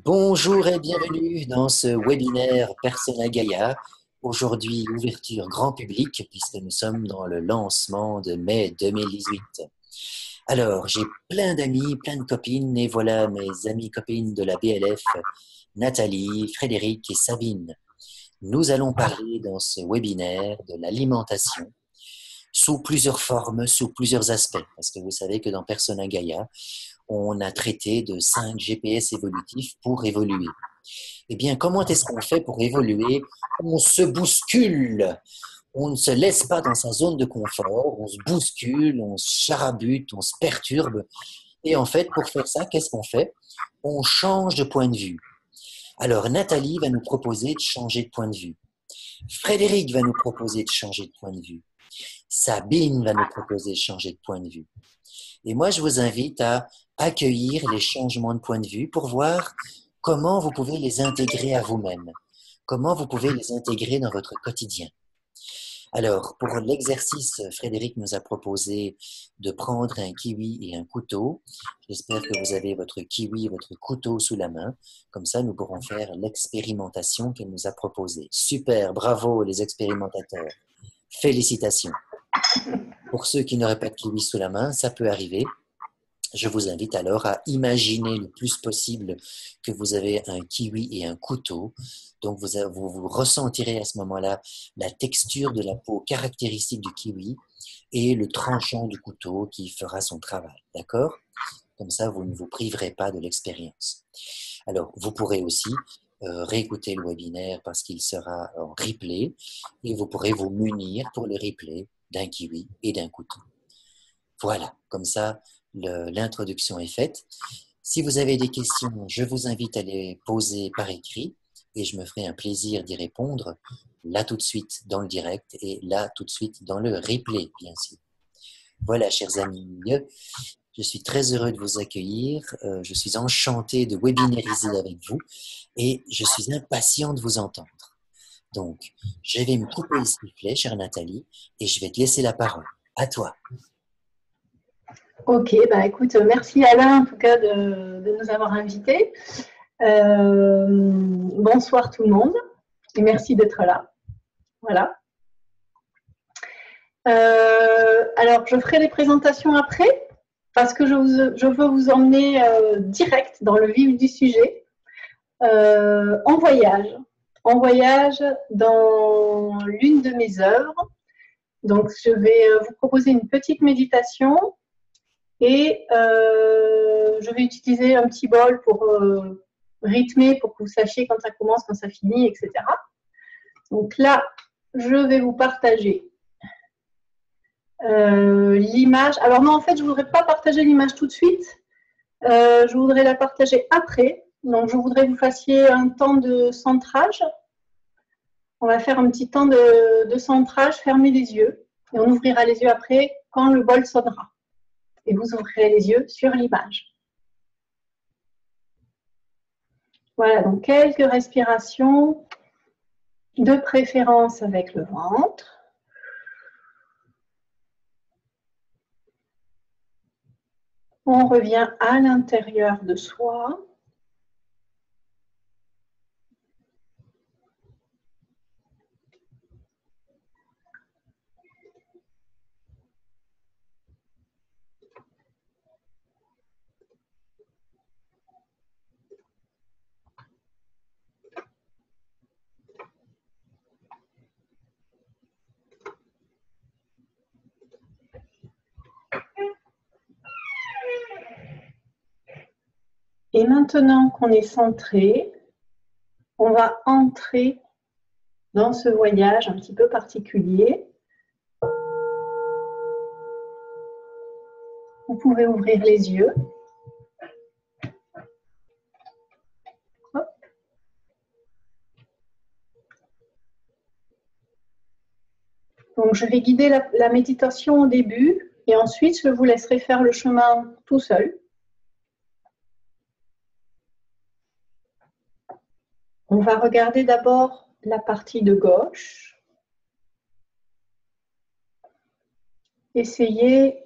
Bonjour et bienvenue dans ce webinaire Persona Gaia. Aujourd'hui, ouverture grand public puisque nous sommes dans le lancement de mai 2018. Alors, j'ai plein d'amis, plein de copines et voilà mes amies copines de la BLF, Nathalie, Frédéric et Sabine. Nous allons parler dans ce webinaire de l'alimentation sous plusieurs formes, sous plusieurs aspects. Parce que vous savez que dans Persona Gaia, on a traité de 5 GPS évolutifs pour évoluer. Eh bien, comment est-ce qu'on fait pour évoluer? On se bouscule, on ne se laisse pas dans sa zone de confort, on se bouscule, on se charabute, on se perturbe. Et en fait, pour faire ça, qu'est-ce qu'on fait? On change de point de vue. Alors, Nathalie va nous proposer de changer de point de vue. Frédéric va nous proposer de changer de point de vue. Sabine va nous proposer de changer de point de vue. Et moi, je vous invite à accueillir les changements de point de vue pour voir comment vous pouvez les intégrer à vous-même, comment vous pouvez les intégrer dans votre quotidien. Alors, pour l'exercice, Frédéric nous a proposé de prendre un kiwi et un couteau. J'espère que vous avez votre kiwi et votre couteau sous la main. Comme ça, nous pourrons faire l'expérimentation qu'elle nous a proposée. Super, bravo les expérimentateurs. Félicitations. Pour ceux qui n'auraient pas de kiwi sous la main, ça peut arriver. Je vous invite alors à imaginer le plus possible que vous avez un kiwi et un couteau. Donc, vous ressentirez à ce moment-là la texture de la peau caractéristique du kiwi et le tranchant du couteau qui fera son travail. D'accord? Comme ça, vous ne vous priverez pas de l'expérience. Alors, vous pourrez aussi réécouter le webinaire parce qu'il sera en replay et vous pourrez vous munir pour le replay d'un kiwi et d'un couteau. Voilà, comme ça, l'introduction est faite. Si vous avez des questions, je vous invite à les poser par écrit et je me ferai un plaisir d'y répondre là tout de suite dans le direct et là tout de suite dans le replay, bien sûr. Voilà, chers amis, je suis très heureux de vous accueillir. Je suis enchanté de webinariser avec vous et je suis impatient de vous entendre. Donc, je vais me couper le sifflet, chère Nathalie, et je vais te laisser la parole. À toi. Ok, bah écoute, merci Alain en tout cas de nous avoir invités. Bonsoir tout le monde et merci d'être là. Voilà. Alors, je ferai les présentations après parce que je veux vous emmener direct dans le vif du sujet, en voyage dans l'une de mes œuvres. Donc, je vais vous proposer une petite méditation. Et je vais utiliser un petit bol pour rythmer, pour que vous sachiez quand ça commence, quand ça finit, etc. Donc là, je vais vous partager l'image. Alors non, en fait, je ne voudrais pas partager l'image tout de suite. Je voudrais la partager après. Donc, je voudrais que vous fassiez un temps de centrage. On va faire un petit temps de centrage, fermez les yeux. Et on ouvrira les yeux après quand le bol sonnera. Et vous ouvrirez les yeux sur l'image. Voilà, donc quelques respirations, de préférence avec le ventre. On revient à l'intérieur de soi. Et maintenant qu'on est centré, on va entrer dans ce voyage un petit peu particulier. Vous pouvez ouvrir les yeux. Hop. Donc, je vais guider la méditation au début et ensuite, je vous laisserai faire le chemin tout seul. On va regarder d'abord la partie de gauche. Essayez,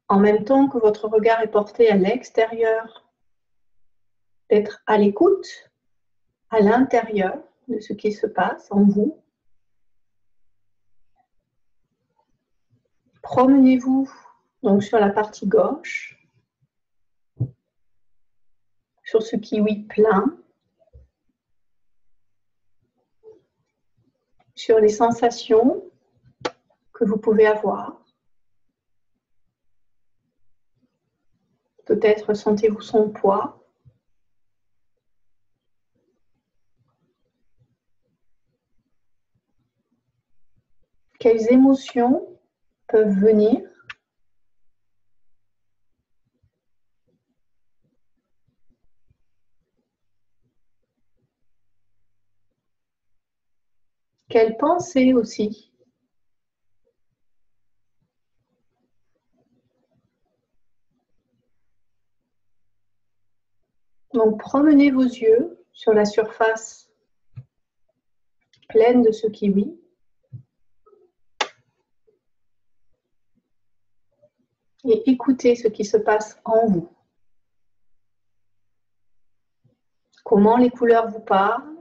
en même temps que votre regard est porté à l'extérieur, d'être à l'écoute, à l'intérieur de ce qui se passe en vous. Promenez-vous donc sur la partie gauche, sur ce kiwi plein, sur les sensations que vous pouvez avoir. Peut-être sentez-vous son poids. Quelles émotions peuvent venir? Quelles pensées aussi? Donc promenez vos yeux sur la surface pleine de ce kiwi. Et écoutez ce qui se passe en vous. Comment les couleurs vous parlent,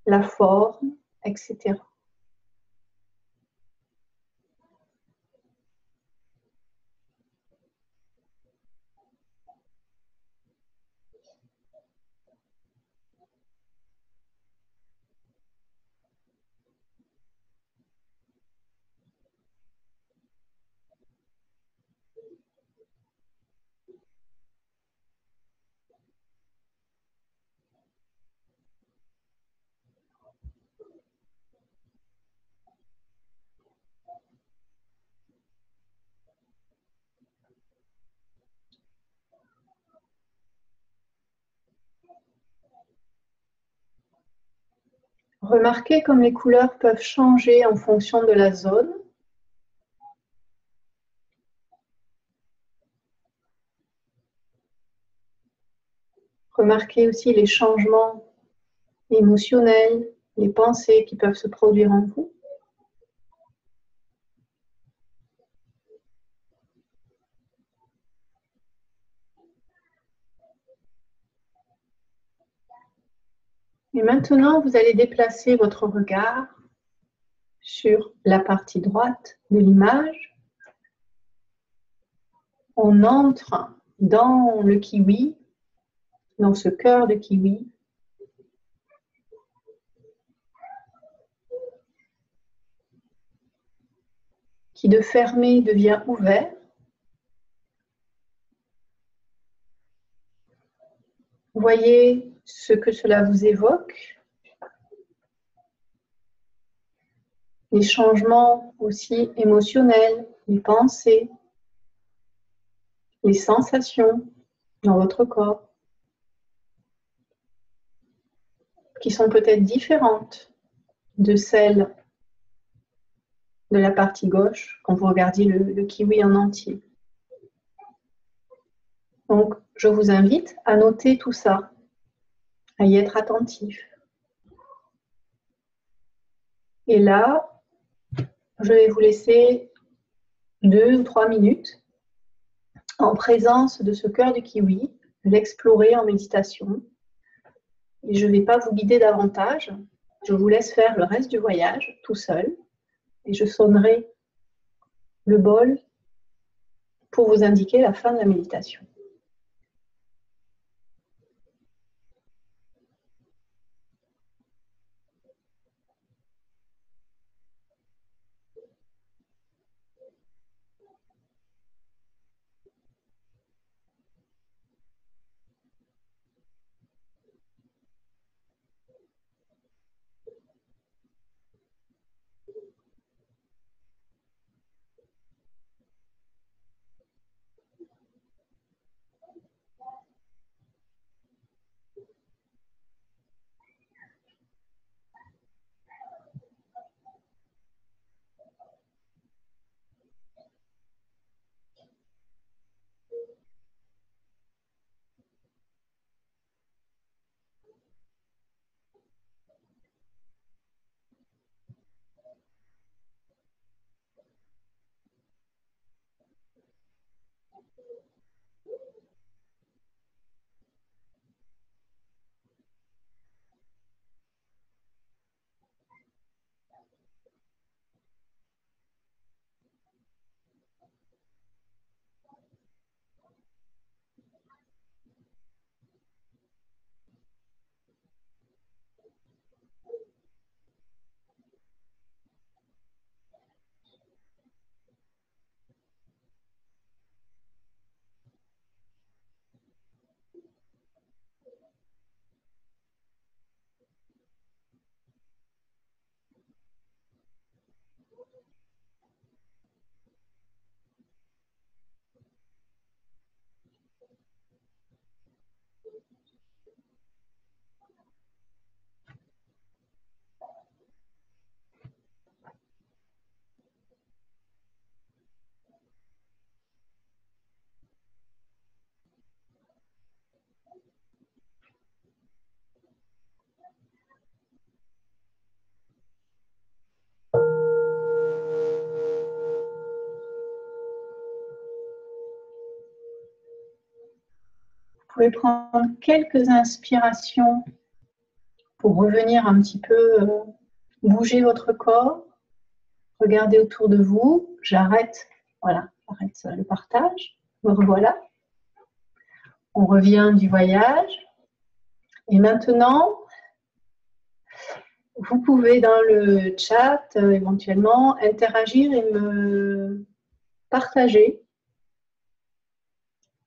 la forme, etc. Remarquez comme les couleurs peuvent changer en fonction de la zone. Remarquez aussi les changements émotionnels, les pensées qui peuvent se produire en vous. Et maintenant, vous allez déplacer votre regard sur la partie droite de l'image. On entre dans le kiwi, dans ce cœur de kiwi. Qui de fermé devient ouvert. Voyez ce que cela vous évoque. Les changements aussi émotionnels, les pensées, les sensations dans votre corps, qui sont peut-être différentes de celles de la partie gauche quand vous regardez le kiwi en entier. Donc, je vous invite à noter tout ça, à y être attentif. Et là, je vais vous laisser 2 ou 3 minutes en présence de ce cœur de kiwi, l'explorer en méditation. Et je ne vais pas vous guider davantage. Je vous laisse faire le reste du voyage tout seul. Et je sonnerai le bol pour vous indiquer la fin de la méditation. pouvez prendre quelques inspirations pour revenir un petit peu, bouger votre corps. Regardez autour de vous. J'arrête, voilà, j'arrête le partage. Me revoilà. On revient du voyage. Et maintenant, vous pouvez dans le chat éventuellement interagir et me partager,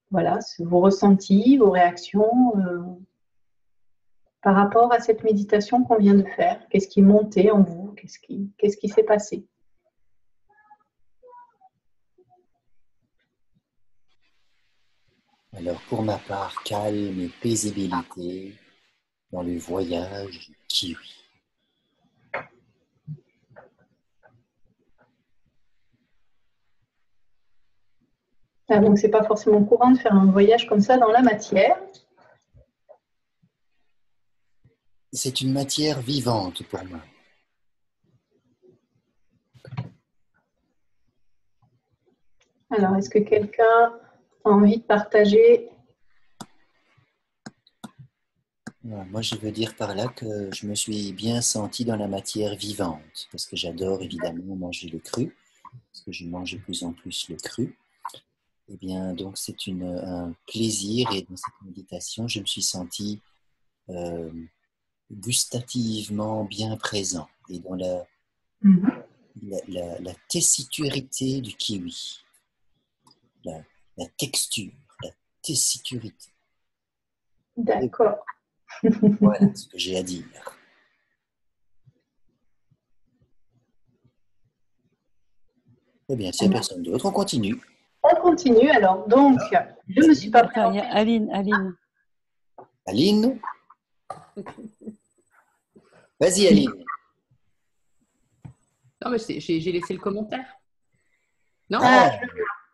voilà, vos ressentis, vos réactions par rapport à cette méditation qu'on vient de faire. Qu'est-ce qui est monté en vous? Qu'est-ce qui s'est passé? Alors, pour ma part, calme et paisibilité dans le voyage du kiwi. Ah, donc, c'est pas forcément courant de faire un voyage comme ça dans la matière. C'est une matière vivante pour moi. Alors, est-ce que quelqu'un a envie de partager? Moi, je veux dire par là que je me suis bien senti dans la matière vivante, parce que j'adore évidemment manger le cru, parce que je mange de plus en plus le cru. Eh bien, donc c'est un plaisir, et dans cette méditation, je me suis senti gustativement bien présent, et dans la tessiturité du kiwi, la, la texture, la tessiturité. D'accord. Voilà ce que j'ai à dire. Eh bien, s'il n'y a personne d'autre, on continue. On continue alors. Donc, je ne me suis pas Attends, il y a Aline. Aline? Vas-y, Aline. Non, mais j'ai laissé le commentaire. Non?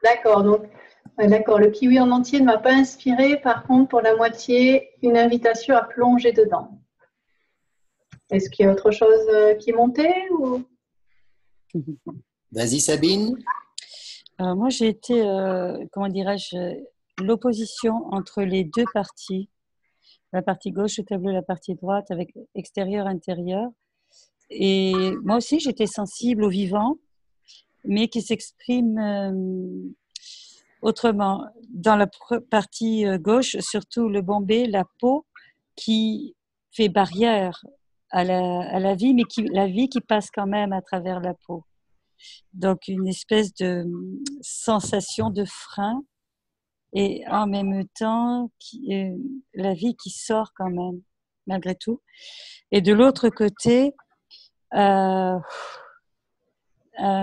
D'accord. Donc, d'accord. Le kiwi en entier ne m'a pas inspiré. Par contre, pour la moitié, une invitation à plonger dedans. Est-ce qu'il y a autre chose qui est monté ou... Vas-y, Sabine. Moi, j'ai été, comment dirais-je, l'opposition entre les deux parties. La partie gauche du tableau, la partie droite, avec extérieur-intérieur. Et moi aussi, j'étais sensible au vivant, mais qui s'exprime autrement. Dans la partie gauche, surtout le bombé, la peau qui fait barrière à la vie, mais la vie qui passe quand même à travers la peau. Donc, une espèce de sensation de frein et en même temps, la vie qui sort quand même, malgré tout. Et de l'autre côté, un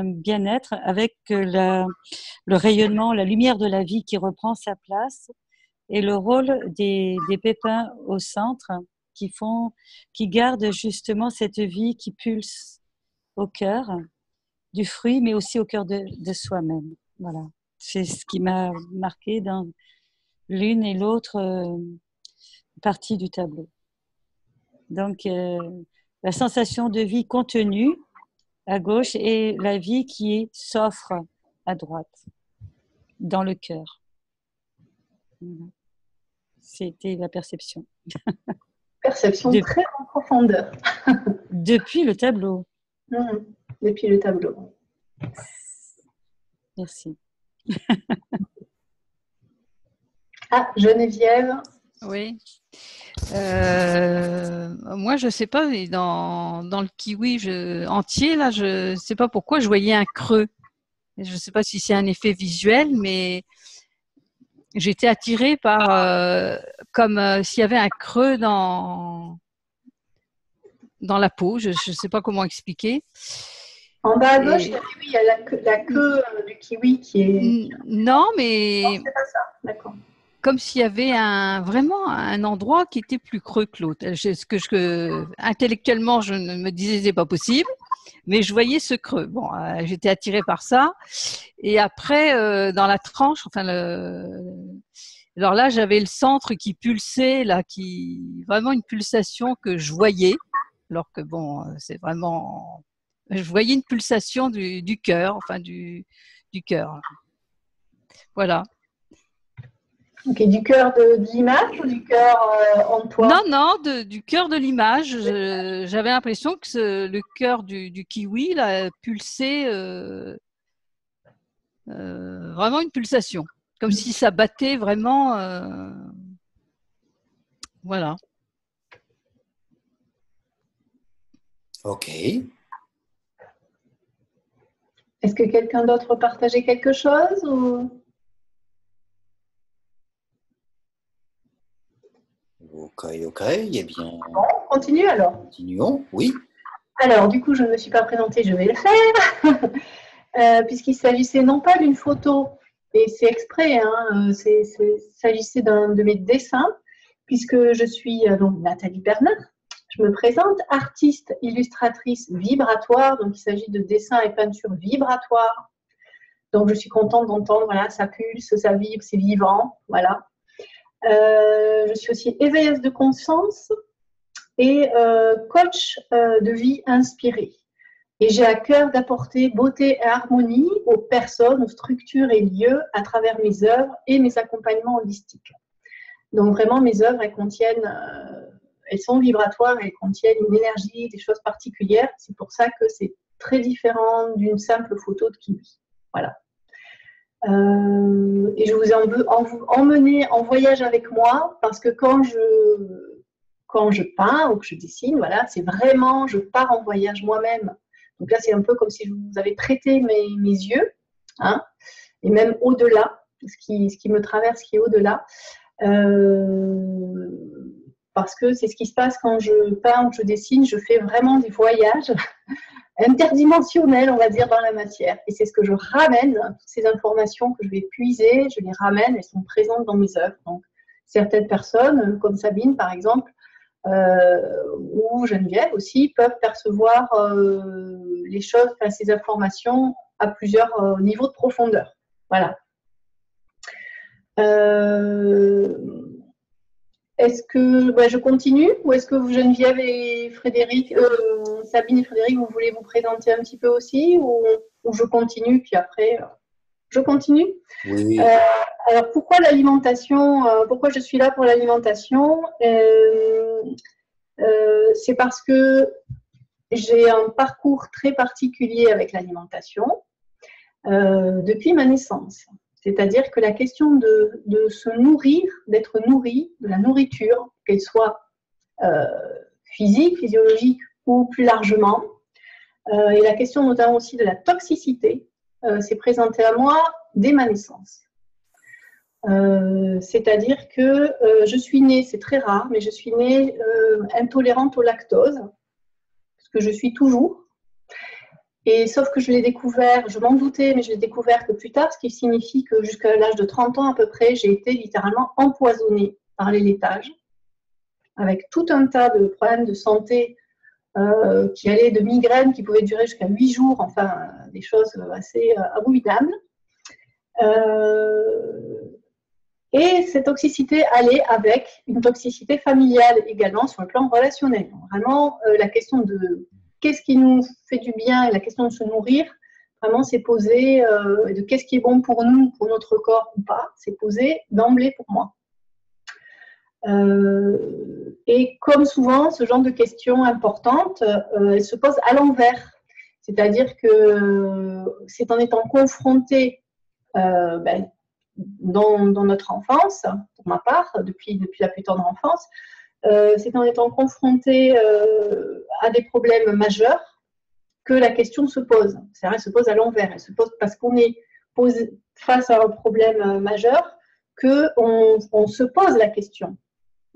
bien-être avec le rayonnement, la lumière de la vie qui reprend sa place et le rôle des pépins au centre qui gardent justement cette vie qui pulse au cœur du fruit, mais aussi au cœur de soi-même. Voilà. C'est ce qui m'a marqué dans l'une et l'autre partie du tableau. Donc, la sensation de vie contenue à gauche et la vie qui s'offre à droite, dans le cœur. Voilà. C'était la perception. Perception très en profondeur. Depuis le tableau. Depuis le tableau. Merci. Ah, Geneviève. Oui. Moi, je ne sais pas, dans le kiwi entier, là, je ne sais pas pourquoi je voyais un creux. Je ne sais pas si c'est un effet visuel, mais j'étais attirée par comme s'il y avait un creux dans la peau. Je ne sais pas comment expliquer. En bas à gauche, il y a la queue du kiwi qui est... Non, mais... Non, c'est pas ça, d'accord. Comme s'il y avait vraiment un endroit qui était plus creux que l'autre. Intellectuellement, je me disais c'est pas possible, mais je voyais ce creux. Bon, j'étais attirée par ça. Et après, dans la tranche, alors là, j'avais le centre qui pulsait, là, vraiment une pulsation que je voyais. Alors que bon, c'est vraiment, je voyais une pulsation du cœur, enfin du cœur. Voilà. Ok, du cœur de l'image ou du cœur en toi? Non, non, du cœur de l'image. J'avais l'impression que le cœur du kiwi là, pulsait vraiment une pulsation, comme si ça battait vraiment. Voilà. Ok. Est-ce que quelqu'un d'autre partageait quelque chose ou... Ok, ok. Eh bien, Bon, on continue alors. continuons. Oui. Alors, du coup, je ne me suis pas présentée, je vais le faire, puisqu'il s'agissait non pas d'une photo, et c'est exprès, hein, il s'agissait d'un de mes dessins, puisque je suis donc Nathalie Bernard. Je me présente, artiste, illustratrice vibratoire, donc il s'agit de dessins et peintures vibratoires. Donc, je suis contente d'entendre, voilà, ça pulse, ça vibre, c'est vivant, voilà. Je suis aussi éveilleuse de conscience et coach de vie inspirée. Et j'ai à cœur d'apporter beauté et harmonie aux personnes, aux structures et lieux à travers mes œuvres et mes accompagnements holistiques. Donc vraiment, mes œuvres, elles sont vibratoires, elles contiennent une énergie, des choses particulières. C'est pour ça que c'est très différent d'une simple photo de kiwi. Voilà. Et je vous ai emmené en voyage avec moi parce que quand je peins ou que je dessine, voilà, c'est vraiment, je pars en voyage moi-même. Donc là, c'est un peu comme si je vous avais prêté mes yeux, hein, et même au-delà, ce qui me traverse, qui est au-delà. Parce que c'est ce qui se passe quand je peins ou que je dessine, je fais vraiment des voyages interdimensionnel, on va dire, dans la matière. Et c'est ce que je ramène, toutes ces informations que je vais puiser, je les ramène, elles sont présentes dans mes œuvres. Donc, certaines personnes, comme Sabine par exemple, ou Geneviève aussi, peuvent percevoir les choses, enfin, ces informations à plusieurs niveaux de profondeur. Voilà. Est-ce que je continue ou est-ce que vous, Geneviève et Frédéric, Sabine et Frédéric, vous voulez vous présenter un petit peu aussi ou je continue puis après je continue? Oui. Alors pourquoi l'alimentation? Pourquoi je suis là pour l'alimentation? C'est parce que j'ai un parcours très particulier avec l'alimentation depuis ma naissance. C'est-à-dire que la question de se nourrir, d'être nourri, de la nourriture, qu'elle soit physique, physiologique ou plus largement, et la question notamment aussi de la toxicité, s'est présentée à moi dès ma naissance. C'est-à-dire que je suis née, c'est très rare, mais je suis née intolérante au lactose, ce que je suis toujours. Et sauf que je l'ai découvert, je m'en doutais, mais je l'ai découvert que plus tard, ce qui signifie que jusqu'à l'âge de 30 ans à peu près, j'ai été littéralement empoisonnée par les laitages, avec tout un tas de problèmes de santé qui allaient de migraines qui pouvaient durer jusqu'à 8 jours, enfin des choses assez abominables. Et cette toxicité allait avec une toxicité familiale également sur le plan relationnel. Donc, vraiment, la question de qu'est-ce qui nous fait du bien et la question de se nourrir, vraiment, c'est posé, de qu'est-ce qui est bon pour nous, pour notre corps ou pas, c'est posé d'emblée pour moi. Et comme souvent, ce genre de questions importantes, elles se posent à l'envers. C'est-à-dire que c'est en étant confronté dans notre enfance, pour ma part, depuis la plus tendre enfance, c'est en étant confronté à des problèmes majeurs que la question se pose. C'est-à-dire, elle se pose à l'envers. Elle se pose parce qu'on est posé face à un problème majeur qu'on se pose la question.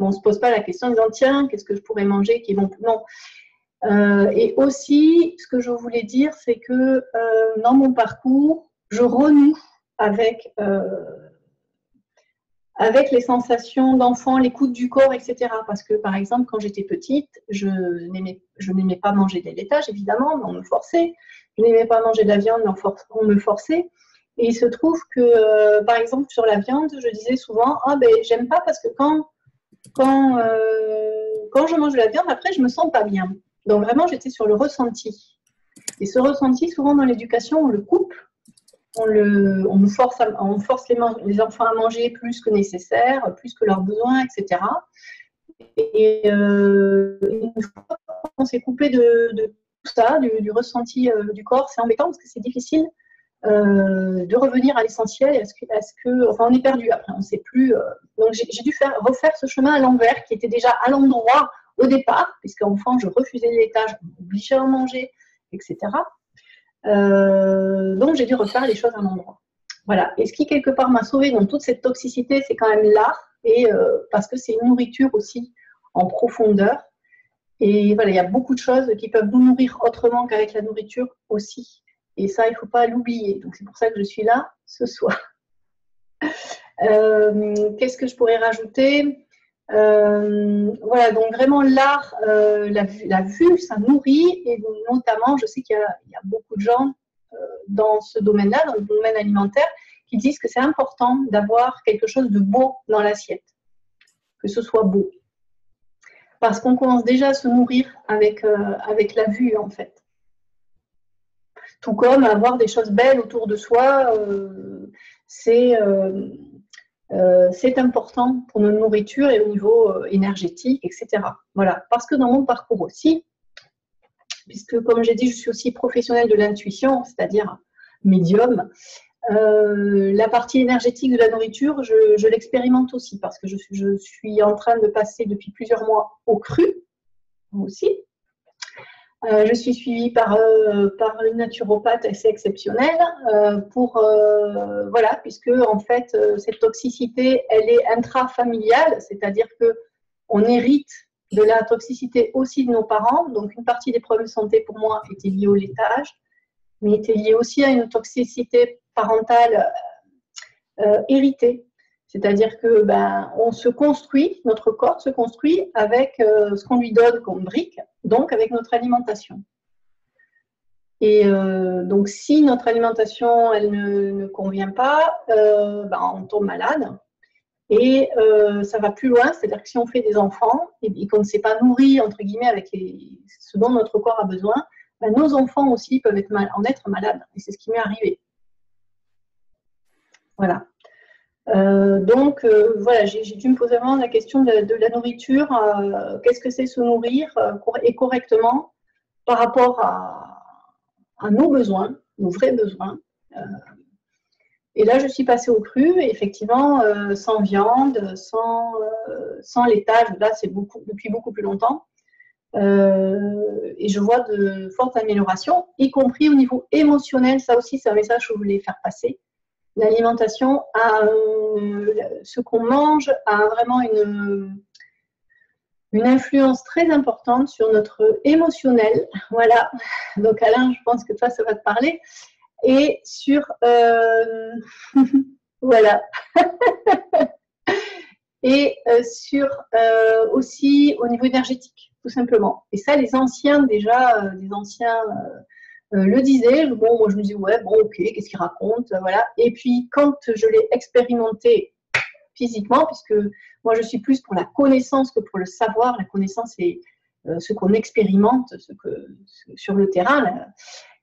On ne se pose pas la question en disant tiens, qu'est-ce que je pourrais manger qui est bon? Non. Et aussi, ce que je voulais dire, c'est que dans mon parcours, je renoue avec les sensations d'enfant, l'écoute du corps, etc. Parce que, par exemple, quand j'étais petite, je n'aimais pas manger des laitages, évidemment, mais on me forçait. Je n'aimais pas manger de la viande, mais on me forçait. Et il se trouve que, par exemple, sur la viande, je disais souvent « Ah, ben, j'aime pas parce que quand je mange de la viande, après, je me sens pas bien. » Donc, vraiment, j'étais sur le ressenti. Et ce ressenti, souvent dans l'éducation, on le coupe. on force les enfants à manger plus que nécessaire, plus que leurs besoins, etc. Et une fois qu'on s'est coupé de tout ça, du ressenti du corps, c'est embêtant parce que c'est difficile de revenir à l'essentiel. Enfin, on est perdu après, on ne sait plus. Donc j'ai dû refaire ce chemin à l'envers qui était déjà à l'endroit au départ, puisqu'enfant je refusais le laitage, on m'obligeait à en manger, etc. Donc j'ai dû refaire les choses à l'endroit. Voilà. Et ce qui quelque part m'a sauvée dans toute cette toxicité, c'est quand même l'art, et parce que c'est une nourriture aussi en profondeur. Et voilà, il y a beaucoup de choses qui peuvent nous nourrir autrement qu'avec la nourriture aussi. Et ça, il ne faut pas l'oublier. Donc c'est pour ça que je suis là ce soir. Qu'est-ce que je pourrais rajouter? Voilà, donc vraiment l'art, la vue, ça nourrit, et notamment, je sais qu'il y a beaucoup de gens dans ce domaine-là, dans le domaine alimentaire, qui disent que c'est important d'avoir quelque chose de beau dans l'assiette, que ce soit beau. Parce qu'on commence déjà à se nourrir avec la vue, en fait. Tout comme avoir des choses belles autour de soi, c'est important pour notre nourriture et au niveau énergétique, etc. Voilà. Parce que dans mon parcours aussi, puisque comme j'ai dit, je suis aussi professionnelle de l'intuition, c'est-à-dire médium, la partie énergétique de la nourriture, je l'expérimente aussi, parce que je suis en train de passer depuis plusieurs mois au cru aussi. Je suis suivie par une naturopathe assez exceptionnelle voilà, puisque en fait cette toxicité elle est intrafamiliale, c'est-à-dire que on hérite de la toxicité aussi de nos parents. Donc une partie des problèmes de santé pour moi était liée au laitage, mais était liée aussi à une toxicité parentale héritée. C'est-à-dire que on se construit, notre corps se construit avec ce qu'on lui donne comme brique, donc avec notre alimentation. Et donc si notre alimentation elle ne convient pas, on tombe malade. Et ça va plus loin, c'est-à-dire que si on fait des enfants et qu'on ne s'est pas nourri entre guillemets avec ce dont notre corps a besoin, nos enfants aussi peuvent en être malades. Et c'est ce qui m'est arrivé. Voilà. Donc, voilà, j'ai dû me poser vraiment la question de la nourriture. Qu'est-ce que c'est se nourrir et correctement par rapport à nos besoins, nos vrais besoins. Et là, je suis passée au cru, et effectivement, sans viande, sans laitage. Là, c'est depuis beaucoup plus longtemps. Et je vois de fortes améliorations, y compris au niveau émotionnel. Ça aussi, c'est un message que je voulais faire passer. L'alimentation, ce qu'on mange, a vraiment une influence très importante sur notre émotionnel. Voilà. Donc Alain, je pense que toi, ça va te parler. Et sur... voilà. Et sur aussi au niveau énergétique, tout simplement. Et ça, les anciens déjà, le disait, bon, moi je me dis ouais, bon, ok, qu'est-ce qu'il raconte, voilà. Et puis quand je l'ai expérimenté physiquement, puisque moi je suis plus pour la connaissance que pour le savoir. La connaissance, c'est ce qu'on expérimente, sur le terrain. Là.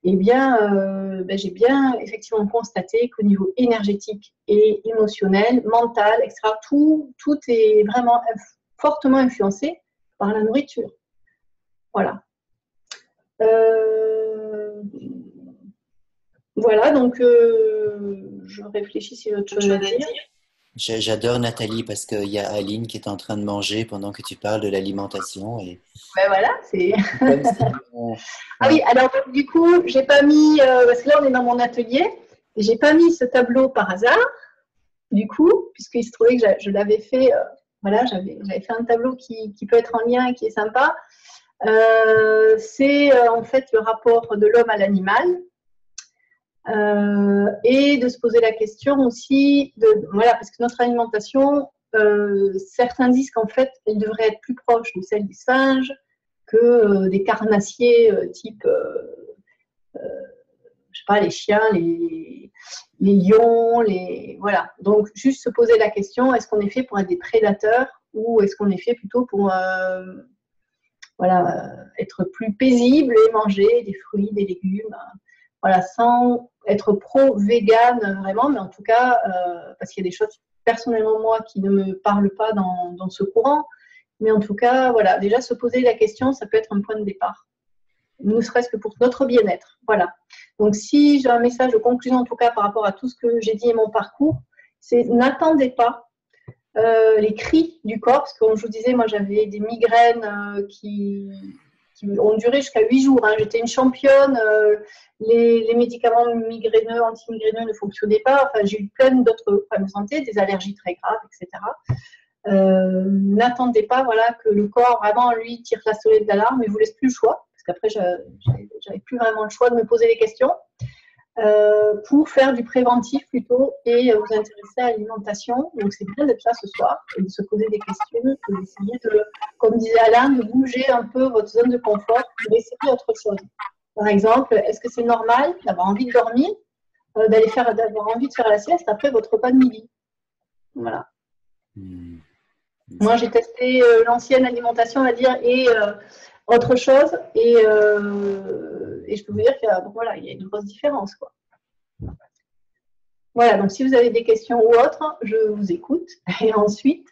Eh bien, j'ai bien effectivement constaté qu'au niveau énergétique et émotionnel, mental, etc., tout est vraiment fortement influencé par la nourriture. Voilà. Voilà, donc je réfléchis si j'ai autre chose à dire. J'adore Nathalie parce qu'il y a Aline qui est en train de manger pendant que tu parles de l'alimentation. Et... voilà, c'est... Ah oui, alors du coup, j'ai pas mis, parce que là on est dans mon atelier, et j'ai pas mis ce tableau par hasard, du coup, puisqu'il se trouvait que je l'avais fait, voilà, j'avais fait un tableau qui peut être en lien et qui est sympa. C'est en fait le rapport de l'homme à l'animal. Et de se poser la question aussi, voilà, parce que notre alimentation, certains disent qu'en fait, elle devrait être plus proche de celle des singes que des carnassiers type, je sais pas, les chiens, les lions, voilà. Donc, juste se poser la question, est-ce qu'on est fait pour être des prédateurs ou est-ce qu'on est fait plutôt pour voilà, être plus paisible et manger des fruits, des légumes. voilà, sans être pro-vegan vraiment, mais en tout cas, parce qu'il y a des choses, personnellement, moi, qui ne me parlent pas dans ce courant. Mais en tout cas, voilà, déjà se poser la question, ça peut être un point de départ, ne serait-ce que pour notre bien-être. Voilà. Donc, si j'ai un message de conclusion, en tout cas, par rapport à tout ce que j'ai dit et mon parcours, c'est n'attendez pas les cris du corps, parce que comme je vous disais, moi, j'avais des migraines qui ont duré jusqu'à 8 jours. Hein. J'étais une championne. Les médicaments migraineux, anti-migraineux ne fonctionnaient pas. Enfin, j'ai eu plein d'autres problèmes de santé, des allergies très graves, etc. N'attendez pas voilà, que le corps vraiment lui tire la sonnette d'alarme et vous laisse plus le choix, parce qu'après j'avais plus vraiment le choix de me poser les questions, pour faire du préventif plutôt et vous intéresser à l'alimentation. Donc c'est bien d'être là ce soir et de se poser des questions, d'essayer de, comme disait Alain, de bouger un peu votre zone de confort pour essayer autre chose. Par exemple, est-ce que c'est normal d'avoir envie de dormir, d'avoir envie de faire la sieste après votre repas de midi? Voilà. Moi, j'ai testé l'ancienne alimentation, on va dire, et autre chose. Et je peux vous dire qu'il y a une grosse différence, quoi. Voilà, donc si vous avez des questions ou autres, je vous écoute. Et ensuite,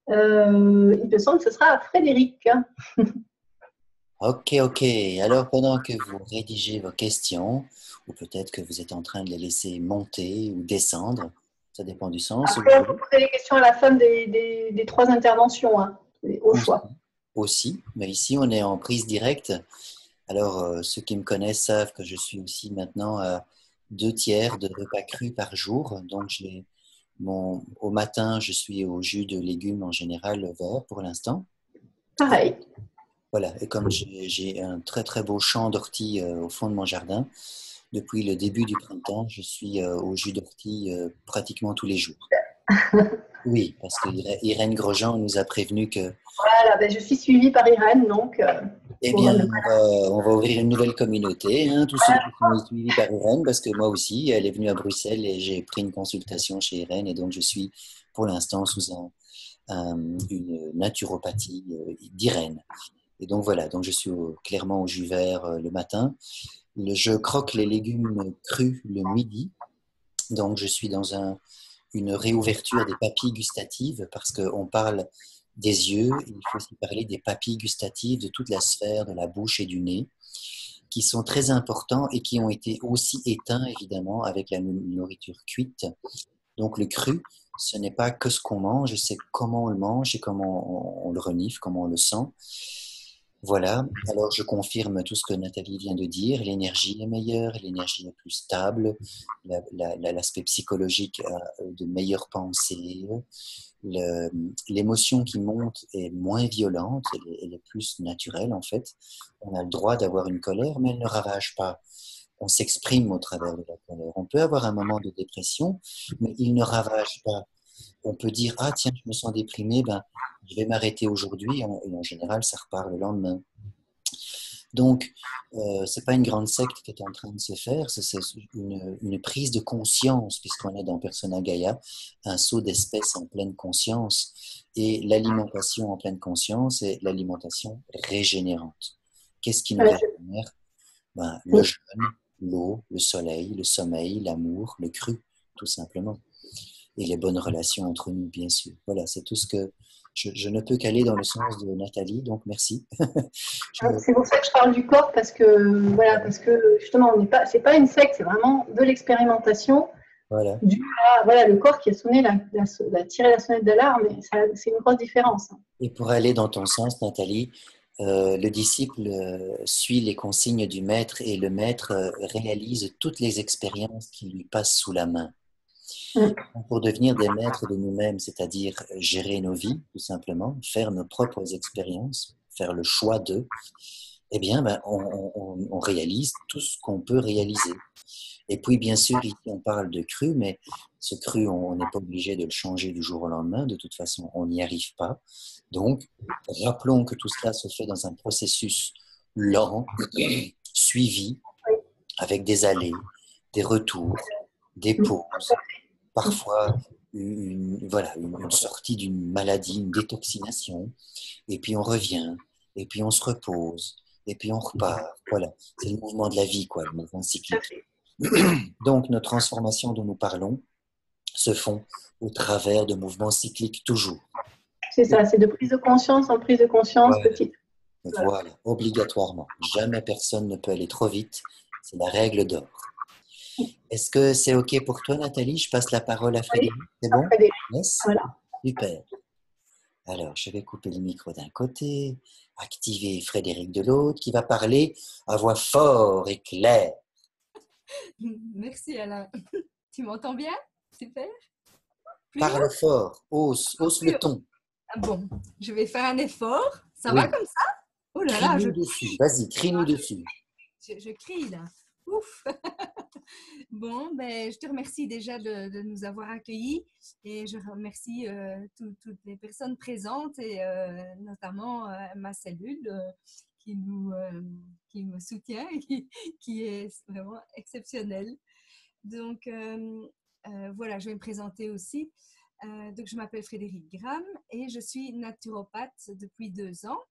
il me semble que ce sera à Frédéric. Ok. Alors, pendant que vous rédigez vos questions, ou peut-être que vous êtes en train de les laisser monter ou descendre, ça dépend du sens. Après, on peut poser les questions à la fin des 3 interventions, hein, au choix. Aussi, mais ici, on est en prise directe. Alors, ceux qui me connaissent savent que je suis aussi maintenant à 2/3 de repas crus par jour. Donc, au matin, je suis au jus de légumes en général vert pour l'instant. Pareil. Voilà, et comme j'ai un très très beau champ d'orties au fond de mon jardin, depuis le début du printemps, je suis au jus d'ortie pratiquement tous les jours. Oui, parce que Irène Grosjean nous a prévenu que... Voilà, ben, je suis suivie par Irène, donc... Eh bien, on va ouvrir une nouvelle communauté, hein, tous ceux qui sont suivis par Irène, parce que moi aussi, elle est venue à Bruxelles et j'ai pris une consultation chez Irène, et donc je suis pour l'instant sous une naturopathie d'Irène. Et donc voilà, donc je suis clairement au jus vert le matin. Je croque les légumes crus le midi, donc je suis dans une réouverture des papilles gustatives, parce qu'on parle des yeux, il faut aussi parler des papilles gustatives de toute la sphère de la bouche et du nez, qui sont très importants et qui ont été aussi éteints évidemment avec la nourriture cuite. Donc le cru, ce n'est pas que ce qu'on mange, c'est comment on le mange et comment on le renifle, comment on le sent. Voilà, alors je confirme tout ce que Nathalie vient de dire, l'énergie est meilleure, l'énergie est plus stable, l'aspect psychologique a de meilleures pensées, l'émotion qui monte est moins violente, elle est plus naturelle en fait. On a le droit d'avoir une colère, mais elle ne ravage pas. On s'exprime au travers de la colère. On peut avoir un moment de dépression, mais il ne ravage pas. On peut dire, ah tiens, je me sens déprimé, ben, je vais m'arrêter aujourd'hui, et en général, ça repart le lendemain. Donc, c'est pas une grande secte qui est en train de se faire, c'est une prise de conscience, puisqu'on est dans Persona Gaia, un saut d'espèce en pleine conscience. Et l'alimentation en pleine conscience est l'alimentation régénérante. Qu'est-ce qui nous régénère? Ben, le jeûne, l'eau, le soleil, le sommeil, l'amour, le cru, tout simplement. Et les bonnes relations entre nous, bien sûr. Voilà, c'est tout ce que je ne peux qu'aller dans le sens de Nathalie, donc merci. C'est pour ça que je parle du corps, parce que justement, c'est pas une secte, c'est vraiment de l'expérimentation. Voilà. Le corps qui a sonné, tiré la sonnette d'alarme, c'est une grosse différence. Et pour aller dans ton sens, Nathalie, le disciple suit les consignes du maître et le maître réalise toutes les expériences qui lui passent sous la main. Pour devenir des maîtres de nous-mêmes, c'est-à-dire gérer nos vies, tout simplement, faire nos propres expériences, faire le choix d'eux, eh bien, on réalise tout ce qu'on peut réaliser. Et puis, bien sûr, ici, on parle de cru, mais ce cru, on n'est pas obligé de le changer du jour au lendemain. De toute façon, on n'y arrive pas. Donc, rappelons que tout cela se fait dans un processus lent, suivi, avec des allées, des retours, des pauses, parfois une sortie d'une maladie, une détoxination, et puis on revient, et puis on se repose, et puis on repart. Voilà, c'est le mouvement de la vie, quoi, le mouvement cyclique. Donc, nos transformations dont nous parlons se font au travers de mouvements cycliques toujours. C'est ça, c'est de prise de conscience en prise de conscience Voilà. petite. Voilà, obligatoirement. Jamais personne ne peut aller trop vite. C'est la règle d'or. Est-ce que c'est OK pour toi, Nathalie? Je passe la parole à Frédéric. C'est bon? Frédéric. Yes? Voilà. Super. Alors, je vais couper le micro d'un côté, activer Frédéric de l'autre, qui va parler à voix forte et claire. Merci Alain. Tu m'entends bien? Super. Plus Parle fort, hausse le ton. Ah bon, je vais faire un effort. Ça Oui. va comme ça? Oh là là, Crie-nous dessus. Vas-y, crie-nous dessus. je crie là. Ouf. Bon, ben, je te remercie déjà de nous avoir accueillis et je remercie toutes les personnes présentes et notamment ma cellule qui me soutient et qui est vraiment exceptionnelle. Donc, voilà, je vais me présenter aussi. Donc, je m'appelle Frédéric Gram et je suis naturopathe depuis 2 ans.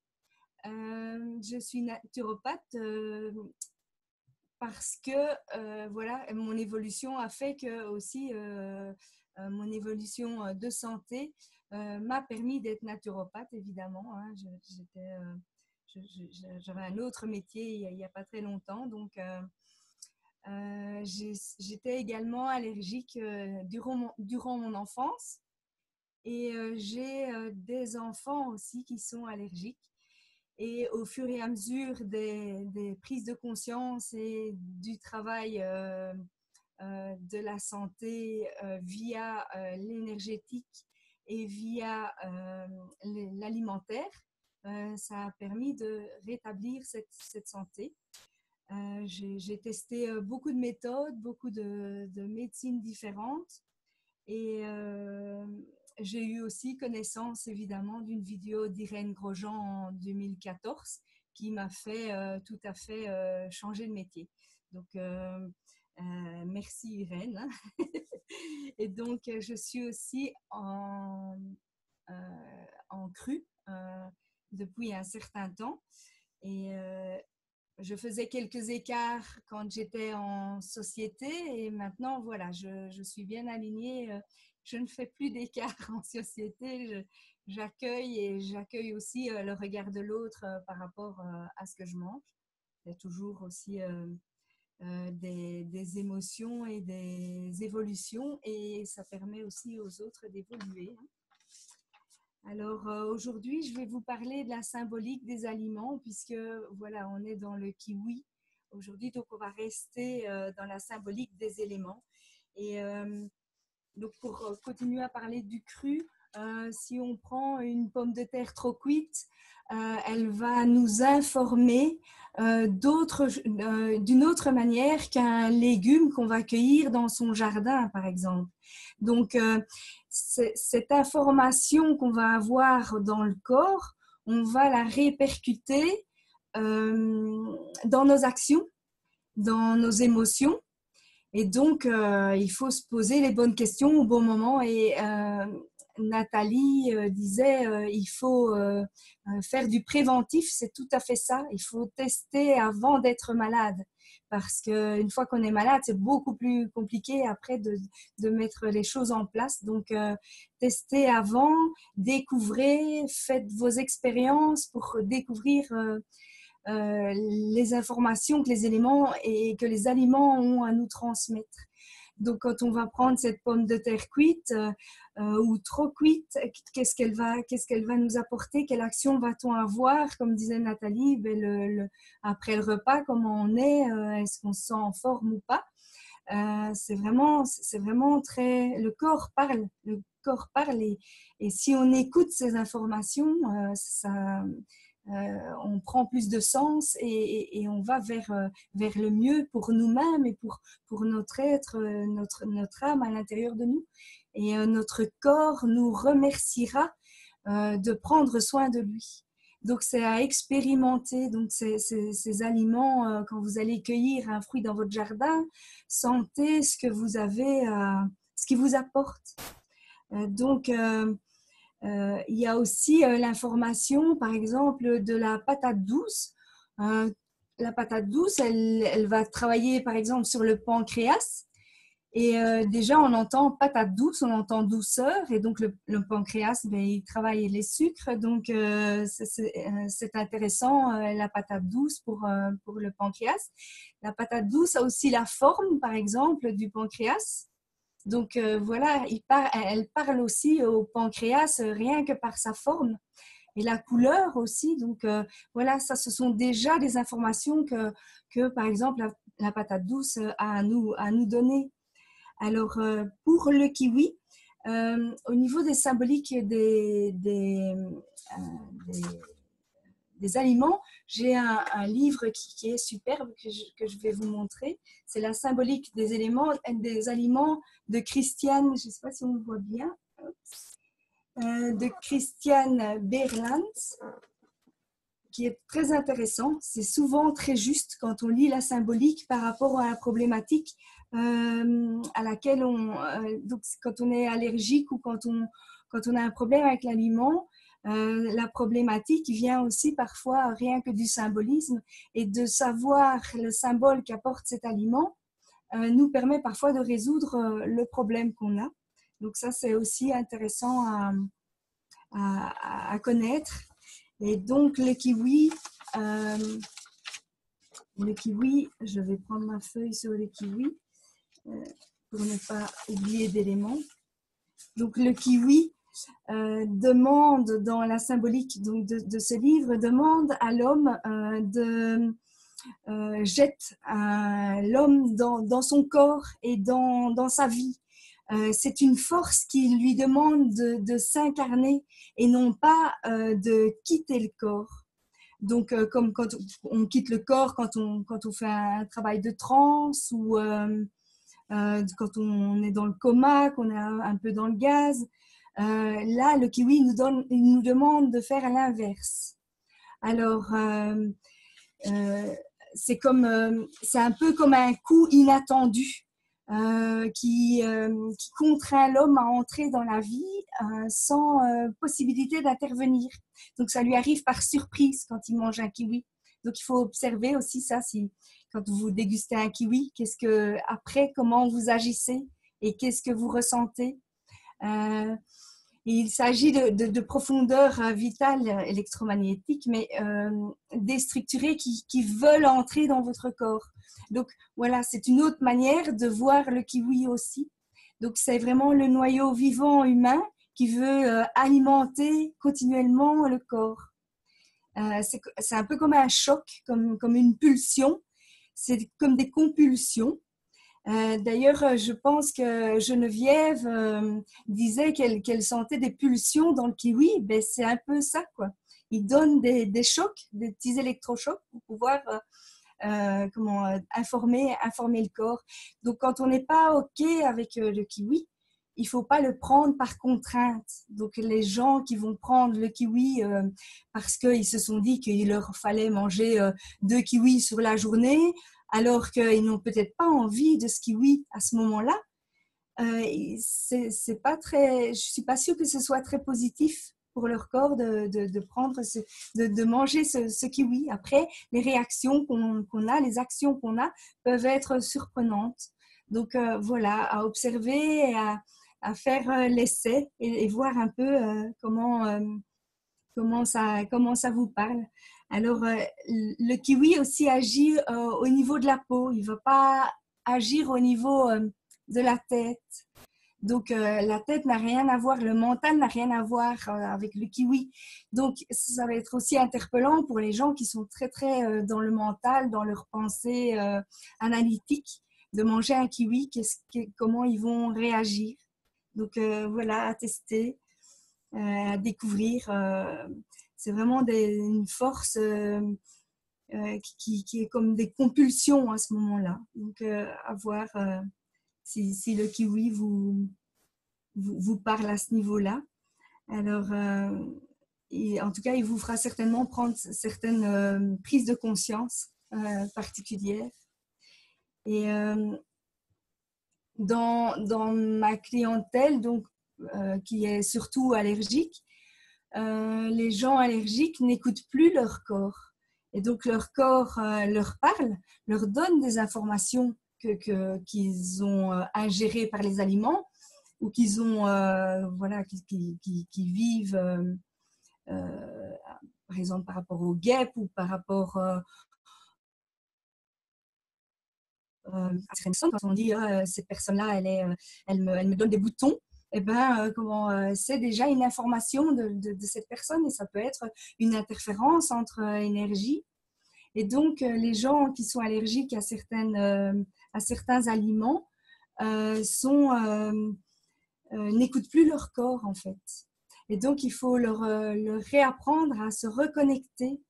Je suis naturopathe parce que voilà, mon évolution a fait que aussi mon évolution de santé m'a permis d'être naturopathe, évidemment. Hein. J'avais un autre métier il n'y a pas très longtemps, donc j'étais également allergique durant mon enfance et j'ai des enfants aussi qui sont allergiques. Et au fur et à mesure des prises de conscience et du travail de la santé via l'énergétique et via l'alimentaire, ça a permis de rétablir cette santé. J'ai testé beaucoup de méthodes, beaucoup de médecines différentes et j'ai eu aussi connaissance évidemment d'une vidéo d'Irène Grosjean en 2014 qui m'a fait tout à fait changer de métier. Donc merci Irène. Et donc je suis aussi en cru depuis un certain temps et je faisais quelques écarts quand j'étais en société et maintenant, voilà, je suis bien alignée. Je ne fais plus d'écart en société. J'accueille aussi le regard de l'autre par rapport à ce que je mange. Il y a toujours aussi des émotions et des évolutions et ça permet aussi aux autres d'évoluer. Alors aujourd'hui, je vais vous parler de la symbolique des aliments puisque voilà, on est dans le kiwi aujourd'hui, donc on va rester dans la symbolique des éléments. Et donc pour continuer à parler du cru, si on prend une pomme de terre trop cuite, elle va nous informer d'une autre manière qu'un légume qu'on va cueillir dans son jardin, par exemple. Donc, cette information qu'on va avoir dans le corps, on va la répercuter dans nos actions, dans nos émotions. Et donc, il faut se poser les bonnes questions au bon moment. Et Nathalie disait, il faut faire du préventif, c'est tout à fait ça. Il faut tester avant d'être malade. Parce qu'une fois qu'on est malade, c'est beaucoup plus compliqué après de mettre les choses en place. Donc, testez avant, découvrez, faites vos expériences pour découvrir les informations que les éléments et que les aliments ont à nous transmettre. Donc, quand on va prendre cette pomme de terre cuite ou trop cuite, qu'est-ce qu'elle va nous apporter? Quelle action va-t-on avoir? Comme disait Nathalie, après le repas, comment on est? Est-ce qu'on se sent en forme ou pas? C'est vraiment très... Le corps parle. Le corps parle et si on écoute ces informations, on prend plus de sens et on va vers le mieux pour nous-mêmes et pour notre être, notre âme à l'intérieur de nous. Et notre corps nous remerciera de prendre soin de lui. Donc, c'est à expérimenter. Donc, ces aliments, quand vous allez cueillir un fruit dans votre jardin, sentez ce que vous avez, ce qui vous apporte. Donc, il y a aussi l'information, par exemple, de la patate douce. la patate douce, elle va travailler par exemple sur le pancréas. Et déjà, on entend patate douce, on entend douceur. Et donc, le pancréas, ben, il travaille les sucres. Donc, c'est intéressant, la patate douce pour le pancréas. La patate douce a aussi la forme, par exemple, du pancréas. Donc, voilà, elle parle aussi au pancréas rien que par sa forme. Et la couleur aussi. Donc, voilà, ça, ce sont déjà des informations que par exemple, la patate douce a à nous donner. Alors, pour le kiwi, au niveau des symboliques des aliments, j'ai un livre qui est superbe que je vais vous montrer. C'est la symbolique des aliments de Christiane, je ne sais pas si on le voit bien, de Christiane Berlands, qui est très intéressant. C'est souvent très juste quand on lit la symbolique par rapport à la problématique à laquelle donc quand on est allergique ou quand on a un problème avec l'aliment, la problématique vient aussi parfois rien que du symbolisme, et de savoir le symbole qu'apporte cet aliment nous permet parfois de résoudre le problème qu'on a. Donc ça, c'est aussi intéressant à connaître. Et donc le kiwi, je vais prendre ma feuille sur le kiwi pour ne pas oublier d'éléments. Donc le kiwi demande, dans la symbolique donc de ce livre, demande à l'homme jette l'homme dans son corps et dans sa vie. C'est une force qui lui demande de s'incarner et non pas de quitter le corps. Donc, comme quand on quitte le corps, quand on fait un travail de transe ou quand on est dans le coma, qu'on est un peu dans le gaz, là, le kiwi il nous demande de faire l'inverse. Alors, c'est un peu comme un coup inattendu qui contraint l'homme à entrer dans la vie sans possibilité d'intervenir. Donc ça lui arrive par surprise quand il mange un kiwi. Donc il faut observer aussi ça, quand vous dégustez un kiwi, comment vous agissez et qu'est-ce que vous ressentez. Il s'agit de profondeur vitale électromagnétique, mais déstructurées qui veulent entrer dans votre corps. Donc voilà, c'est une autre manière de voir le kiwi aussi. Donc c'est vraiment le noyau vivant humain qui veut alimenter continuellement le corps. C'est un peu comme un choc, comme une pulsion. C'est comme des compulsions. D'ailleurs, je pense que Geneviève disait qu'elle sentait des pulsions dans le kiwi. Ben, c'est un peu ça, quoi. Il donne des chocs, des petits électrochocs pour pouvoir informer le corps. Donc, quand on n'est pas OK avec le kiwi, il ne faut pas le prendre par contrainte. Donc, les gens qui vont prendre le kiwi parce qu'ils se sont dit qu'il leur fallait manger 2 kiwis sur la journée, alors qu'ils n'ont peut-être pas envie de ce kiwi à ce moment-là, c'est pas très, je ne suis pas sûre que ce soit très positif pour leur corps de prendre de manger ce kiwi. Après, les réactions qu'on a, les actions qu'on a peuvent être surprenantes. Donc voilà, à observer et à faire l'essai et voir un peu comment ça vous parle. Alors, le kiwi aussi agit au niveau de la peau. Il ne va pas agir au niveau de la tête. Donc, la tête n'a rien à voir, le mental n'a rien à voir avec le kiwi. Donc, ça va être aussi interpellant pour les gens qui sont très, très dans le mental, dans leurs pensées analytiques, de manger un kiwi, comment ils vont réagir. Donc, voilà, à tester, à découvrir. C'est vraiment une force qui est comme des compulsions à ce moment-là. Donc, à voir si le kiwi vous parle à ce niveau-là. Alors, en tout cas, il vous fera certainement prendre certaines prises de conscience particulières. Et dans ma clientèle, donc, qui est surtout allergique, les gens allergiques n'écoutent plus leur corps. Et donc, leur corps leur parle, leur donne des informations qu'ils ont ingérées par les aliments ou qu'ils ont, voilà, qui vivent, par exemple, par rapport aux guêpes ou par rapport quand on dit cette personne-là, elle me donne des boutons, eh ben, c'est déjà une information de cette personne et ça peut être une interférence entre énergie. Et donc, les gens qui sont allergiques à certains aliments n'écoutent plus leur corps, en fait. Et donc, il faut leur réapprendre à se reconnecter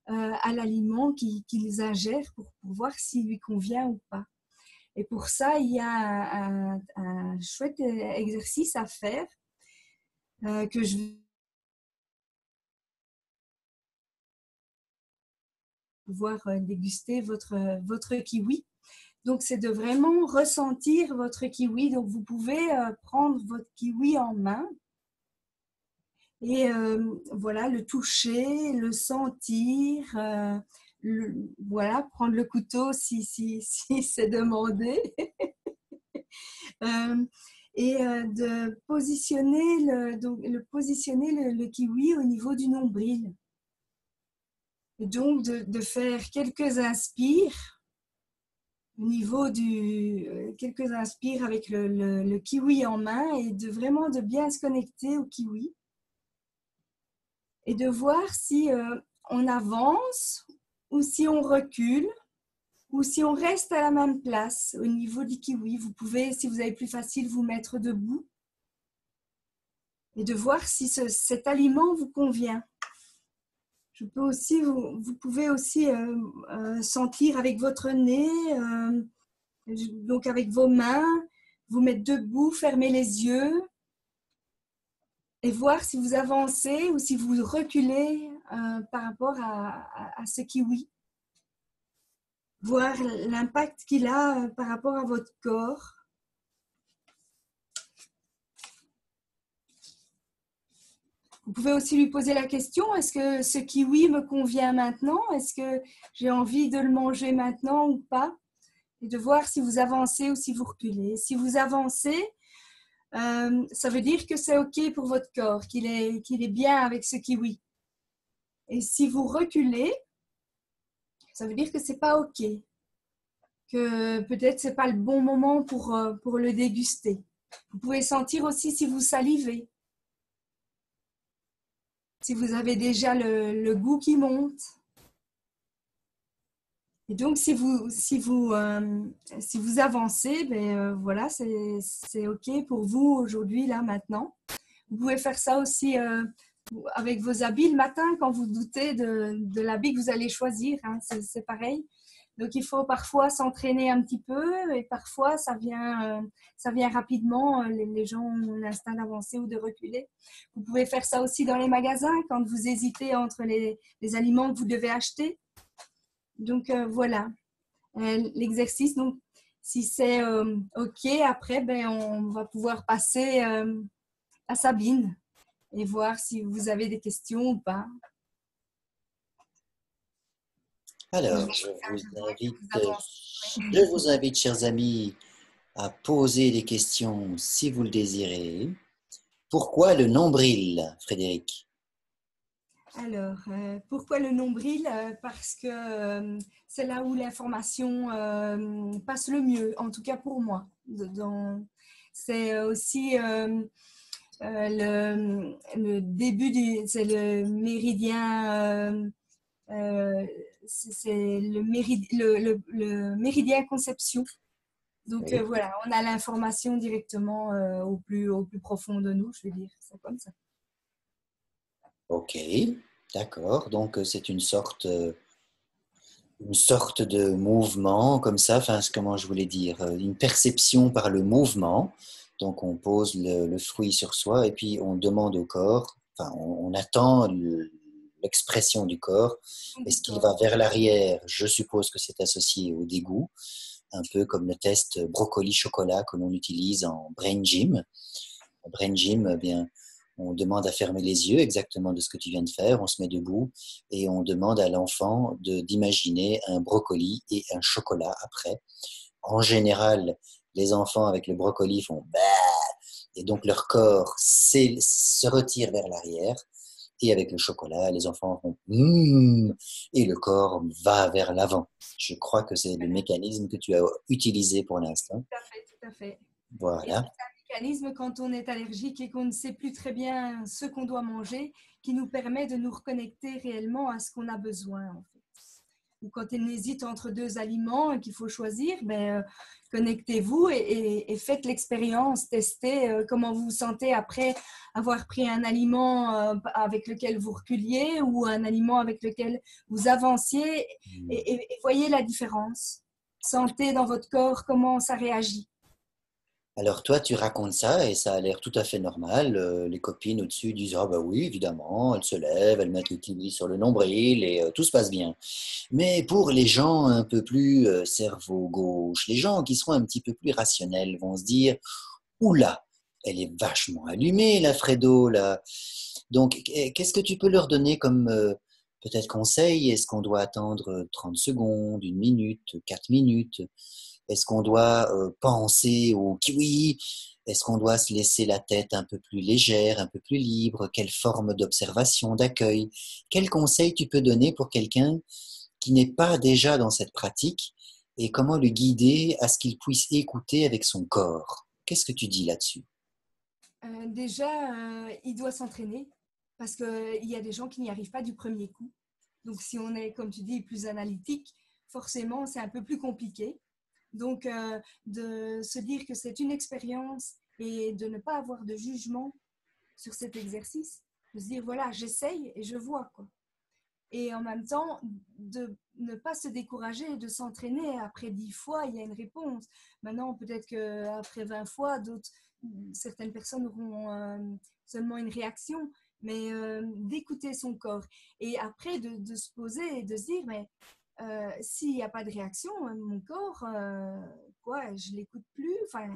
à l'aliment qu'ils ingèrent pour voir s'il lui convient ou pas. Et pour ça, il y a un chouette exercice à faire que je vais pouvoir déguster votre kiwi. Donc, c'est de vraiment ressentir votre kiwi. Donc, vous pouvez prendre votre kiwi en main et voilà, le toucher, le sentir, voilà, prendre le couteau si c'est demandé. Et de positionner le kiwi au niveau du nombril. Et donc, de faire quelques inspires au niveau quelques inspires avec le kiwi en main et vraiment de bien se connecter au kiwi. Et de voir si on avance ou si on recule ou si on reste à la même place au niveau du kiwi. Vous pouvez, si vous avez plus facile, vous mettre debout et de voir si cet aliment vous convient. Vous pouvez aussi sentir avec votre nez, donc avec vos mains, vous mettre debout, fermer les yeux et voir si vous avancez ou si vous reculez par rapport à ce kiwi. Voir l'impact qu'il a par rapport à votre corps. Vous pouvez aussi lui poser la question, est-ce que ce kiwi me convient maintenant? Est-ce que j'ai envie de le manger maintenant ou pas? Et de voir si vous avancez ou si vous reculez. Si vous avancez, ça veut dire que c'est OK pour votre corps, qu'il est bien avec ce kiwi. Et si vous reculez, ça veut dire que c'est pas OK. Que peut-être c'est pas le bon moment pour le déguster. Vous pouvez sentir aussi si vous salivez. Si vous avez déjà le goût qui monte. Et donc, si vous avancez, voilà, c'est OK pour vous aujourd'hui, là, maintenant. Vous pouvez faire ça aussi avec vos habits le matin quand vous doutez de l'habit que vous allez choisir. Hein, c'est pareil. Donc, il faut parfois s'entraîner un petit peu et parfois, ça vient rapidement. Les gens ont l'instinct d'avancer ou de reculer. Vous pouvez faire ça aussi dans les magasins quand vous hésitez entre les aliments que vous devez acheter. Donc, voilà l'exercice. Donc, si c'est OK, après, on va pouvoir passer à Sabine et voir si vous avez des questions ou pas. Alors, je vous invite, chers amis, à poser des questions si vous le désirez. Pourquoi le nombril, Frédéric? Alors, pourquoi le nombril? Parce que c'est là où l'information passe le mieux, en tout cas pour moi. C'est aussi le début c'est le méridien, c'est le méridien conception. Donc Oui. voilà, on a l'information directement au plus profond de nous, je vais dire ça comme ça. Ok, d'accord. Donc, c'est une sorte de mouvement comme ça. Enfin, comment je voulais dire, une perception par le mouvement. Donc, on pose le fruit sur soi et puis on demande au corps, enfin, on attend l'expression du corps. Est-ce qu'il va vers l'arrière? Je suppose que c'est associé au dégoût, un peu comme le test brocoli-chocolat que l'on utilise en brain gym. En brain gym, eh bien, On demande à fermer les yeux, exactement de ce que tu viens de faire. On se met debout et on demande à l'enfant d'imaginer un brocoli et un chocolat après. En général, les enfants avec le brocoli font bah, et donc leur corps se retire vers l'arrière. Et avec le chocolat, les enfants font et le corps va vers l'avant. Je crois que c'est le mécanisme que tu as utilisé pour l'instant. Tout à fait, tout à fait. Et Voilà. c'est un mécanisme quand on est allergique et qu'on ne sait plus très bien ce qu'on doit manger qui nous permet de nous reconnecter réellement à ce qu'on a besoin en fait. Ou quand on hésite entre deux aliments et qu'il faut choisir, connectez-vous et faites l'expérience, testez comment vous vous sentez après avoir pris un aliment avec lequel vous reculiez ou un aliment avec lequel vous avanciez et voyez la différence. Sentez dans votre corps comment ça réagit. Alors toi, tu racontes ça et ça a l'air tout à fait normal. Les copines au-dessus disent ah bah oui, évidemment, elles se lèvent, elles mettent le kiwi sur le nombril et tout se passe bien. Mais pour les gens un peu plus cerveau gauche, les gens qui seront un petit peu plus rationnels vont se dire oula, elle est vachement allumée la Fredo là. Donc qu'est-ce que tu peux leur donner comme peut-être conseil? Est-ce qu'on doit attendre 30 secondes, une minute, 4 minutes? Est-ce qu'on doit penser au kiwi? Est-ce qu'on doit se laisser la tête un peu plus légère, un peu plus libre? Quelle forme d'observation, d'accueil? Quel conseil tu peux donner pour quelqu'un qui n'est pas déjà dans cette pratique et comment le guider à ce qu'il puisse écouter avec son corps? Qu'est-ce que tu dis là-dessus? Il doit s'entraîner parce qu'il y a des gens qui n'y arrivent pas du premier coup. Donc, si on est, comme tu dis, plus analytique, forcément, c'est un peu plus compliqué. Donc, de se dire que c'est une expérience et de ne pas avoir de jugement sur cet exercice, de se dire, voilà, j'essaye et je vois, quoi. Et en même temps, de ne pas se décourager et de s'entraîner. Après 10 fois, il y a une réponse. Maintenant, peut-être qu'après 20 fois, certaines personnes auront seulement une réaction, mais d'écouter son corps. Et après, de se poser et de se dire, mais s'il n'y a pas de réaction, mon corps, je ne l'écoute plus. Enfin,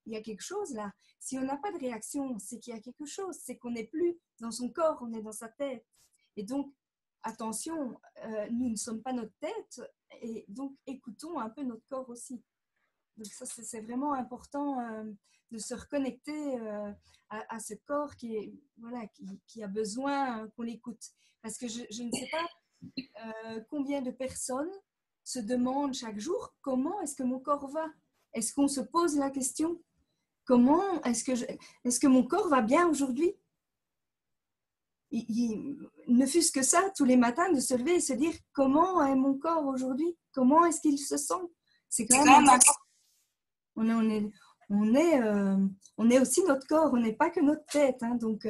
il y a quelque chose là. Si on n'a pas de réaction, c'est qu'il y a quelque chose. C'est qu'on n'est plus dans son corps, on est dans sa tête. Et donc, attention, nous ne sommes pas notre tête. Et donc, écoutons un peu notre corps aussi. Donc, ça, c'est vraiment important de se reconnecter à ce corps qui a besoin qu'on l'écoute. Parce que je ne sais pas combien de personnes se demandent chaque jour comment est-ce que mon corps va? Est-ce qu'on se pose la question? Comment est-ce que mon corps va bien aujourd'hui? Ne fût-ce que ça, tous les matins, de se lever et se dire comment est mon corps aujourd'hui? Comment est-ce qu'il se sent? C'est quand même on est aussi notre corps, on n'est pas que notre tête. Hein, donc,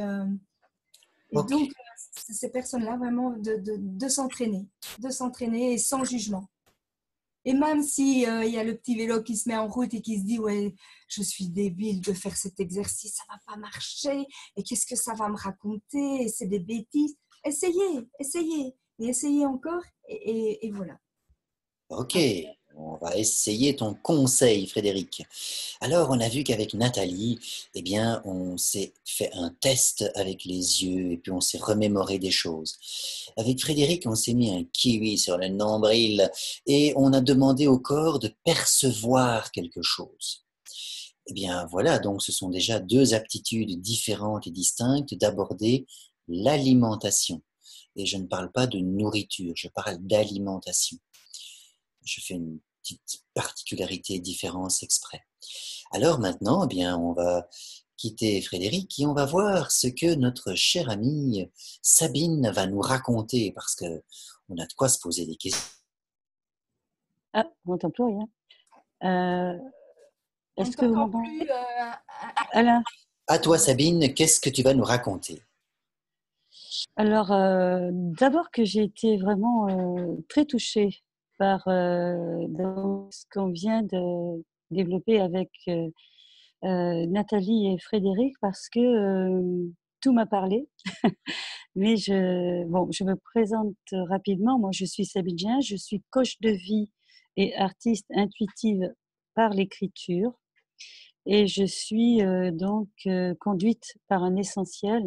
ces personnes-là, vraiment, de s'entraîner et sans jugement. Et même s'il y a le petit vélo qui se met en route et qui se dit « Ouais, je suis débile de faire cet exercice, ça ne va pas marcher, et qu'est-ce que ça va me raconter, et c'est des bêtises. » Essayez, et essayez encore, et voilà. Ok, on va essayer ton conseil, Frédéric. Alors, on a vu qu'avec Nathalie, eh bien, on s'est fait un test avec les yeux et puis on s'est remémoré des choses. Avec Frédéric, on s'est mis un kiwi sur le nombril et on a demandé au corps de percevoir quelque chose. Eh bien, voilà, donc ce sont déjà deux aptitudes différentes et distinctes d'aborder l'alimentation. Et je ne parle pas de nourriture, je parle d'alimentation. Je fais une petite particularité, différence exprès. Alors maintenant, eh bien, on va quitter Frédéric et on va voir ce que notre chère amie Sabine va nous raconter parce que on a de quoi se poser des questions. Ah, on n'entend plus rien. Est-ce que vous m'entendez, Alain? À toi, Sabine, qu'est-ce que tu vas nous raconter? Alors, d'abord que j'ai été vraiment très touchée par dans ce qu'on vient de développer avec Nathalie et Frédéric parce que tout m'a parlé. Mais je me présente rapidement. Moi, je suis Sabine Gien, je suis coach de vie et artiste intuitive par l'écriture. et je suis donc conduite par un essentiel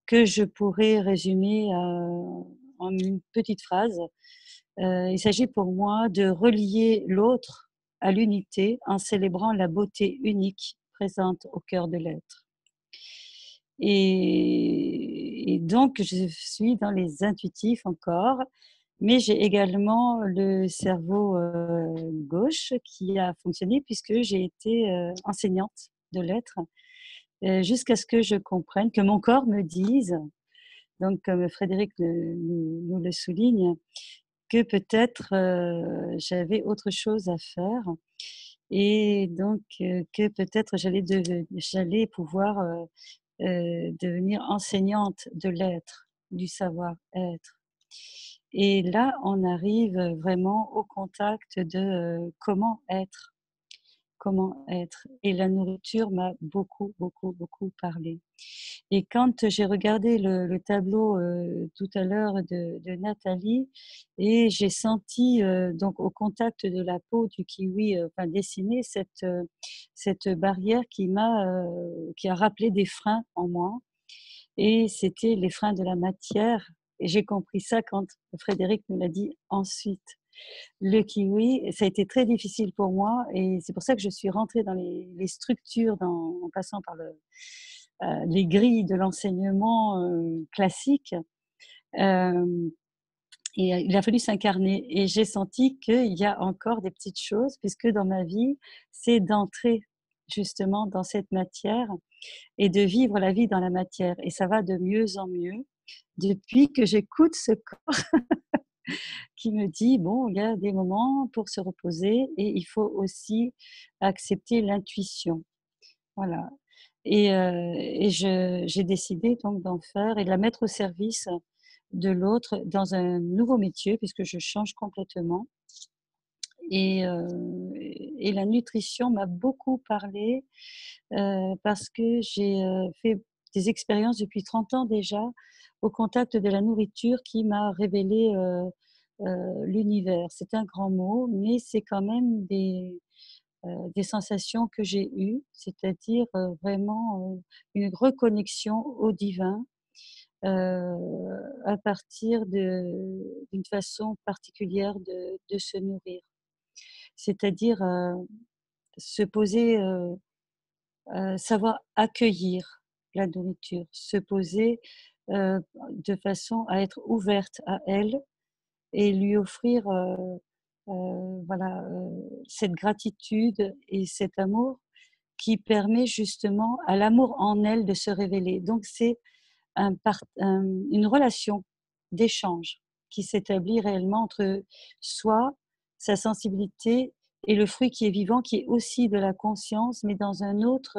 que je pourrais résumer en une petite phrase. Il s'agit pour moi de relier l'autre à l'unité en célébrant la beauté unique présente au cœur de l'être. Et donc, je suis dans les intuitifs encore, mais j'ai également le cerveau gauche qui a fonctionné puisque j'ai été enseignante de lettres jusqu'à ce que je comprenne, que mon corps me dise, donc comme Frédéric nous le souligne, que peut-être j'avais autre chose à faire et donc que peut-être j'allais pouvoir devenir enseignante de l'être, du savoir-être. Et là, on arrive vraiment au contact de comment être, comment être. Et la nourriture m'a beaucoup, beaucoup, beaucoup parlé. Et quand j'ai regardé le tableau tout à l'heure de Nathalie, et j'ai senti donc au contact de la peau du kiwi, enfin dessiné cette barrière qui a rappelé des freins en moi, et c'était les freins de la matière. Et j'ai compris ça quand Frédéric me l'a dit ensuite. Le kiwi, ça a été très difficile pour moi et c'est pour ça que je suis rentrée dans les structures en passant par les grilles de l'enseignement classique. Euh, et il a fallu s'incarner. Et j'ai senti qu'il y a encore des petites choses, puisque dans ma vie, c'est d'entrer justement dans cette matière et de vivre la vie dans la matière. Et ça va de mieux en mieux depuis que j'écoute ce corps qui me dit, bon, il y a des moments pour se reposer et il faut aussi accepter l'intuition. Voilà. Et j'ai décidé donc d'en faire et de la mettre au service de l'autre dans un nouveau métier puisque je change complètement. Et la nutrition m'a beaucoup parlé parce que j'ai fait des expériences depuis 30 ans déjà au contact de la nourriture qui m'a révélé l'univers. C'est un grand mot, mais c'est quand même des sensations que j'ai eues, c'est-à-dire vraiment une reconnexion au divin à partir d'une façon particulière de se nourrir. C'est-à-dire se poser, savoir accueillir la nourriture, se poser de façon à être ouverte à elle et lui offrir voilà, cette gratitude et cet amour qui permet justement à l'amour en elle de se révéler. Donc c'est une relation d'échange qui s'établit réellement entre soi, sa sensibilité et le fruit qui est vivant, qui est aussi de la conscience, mais dans une autre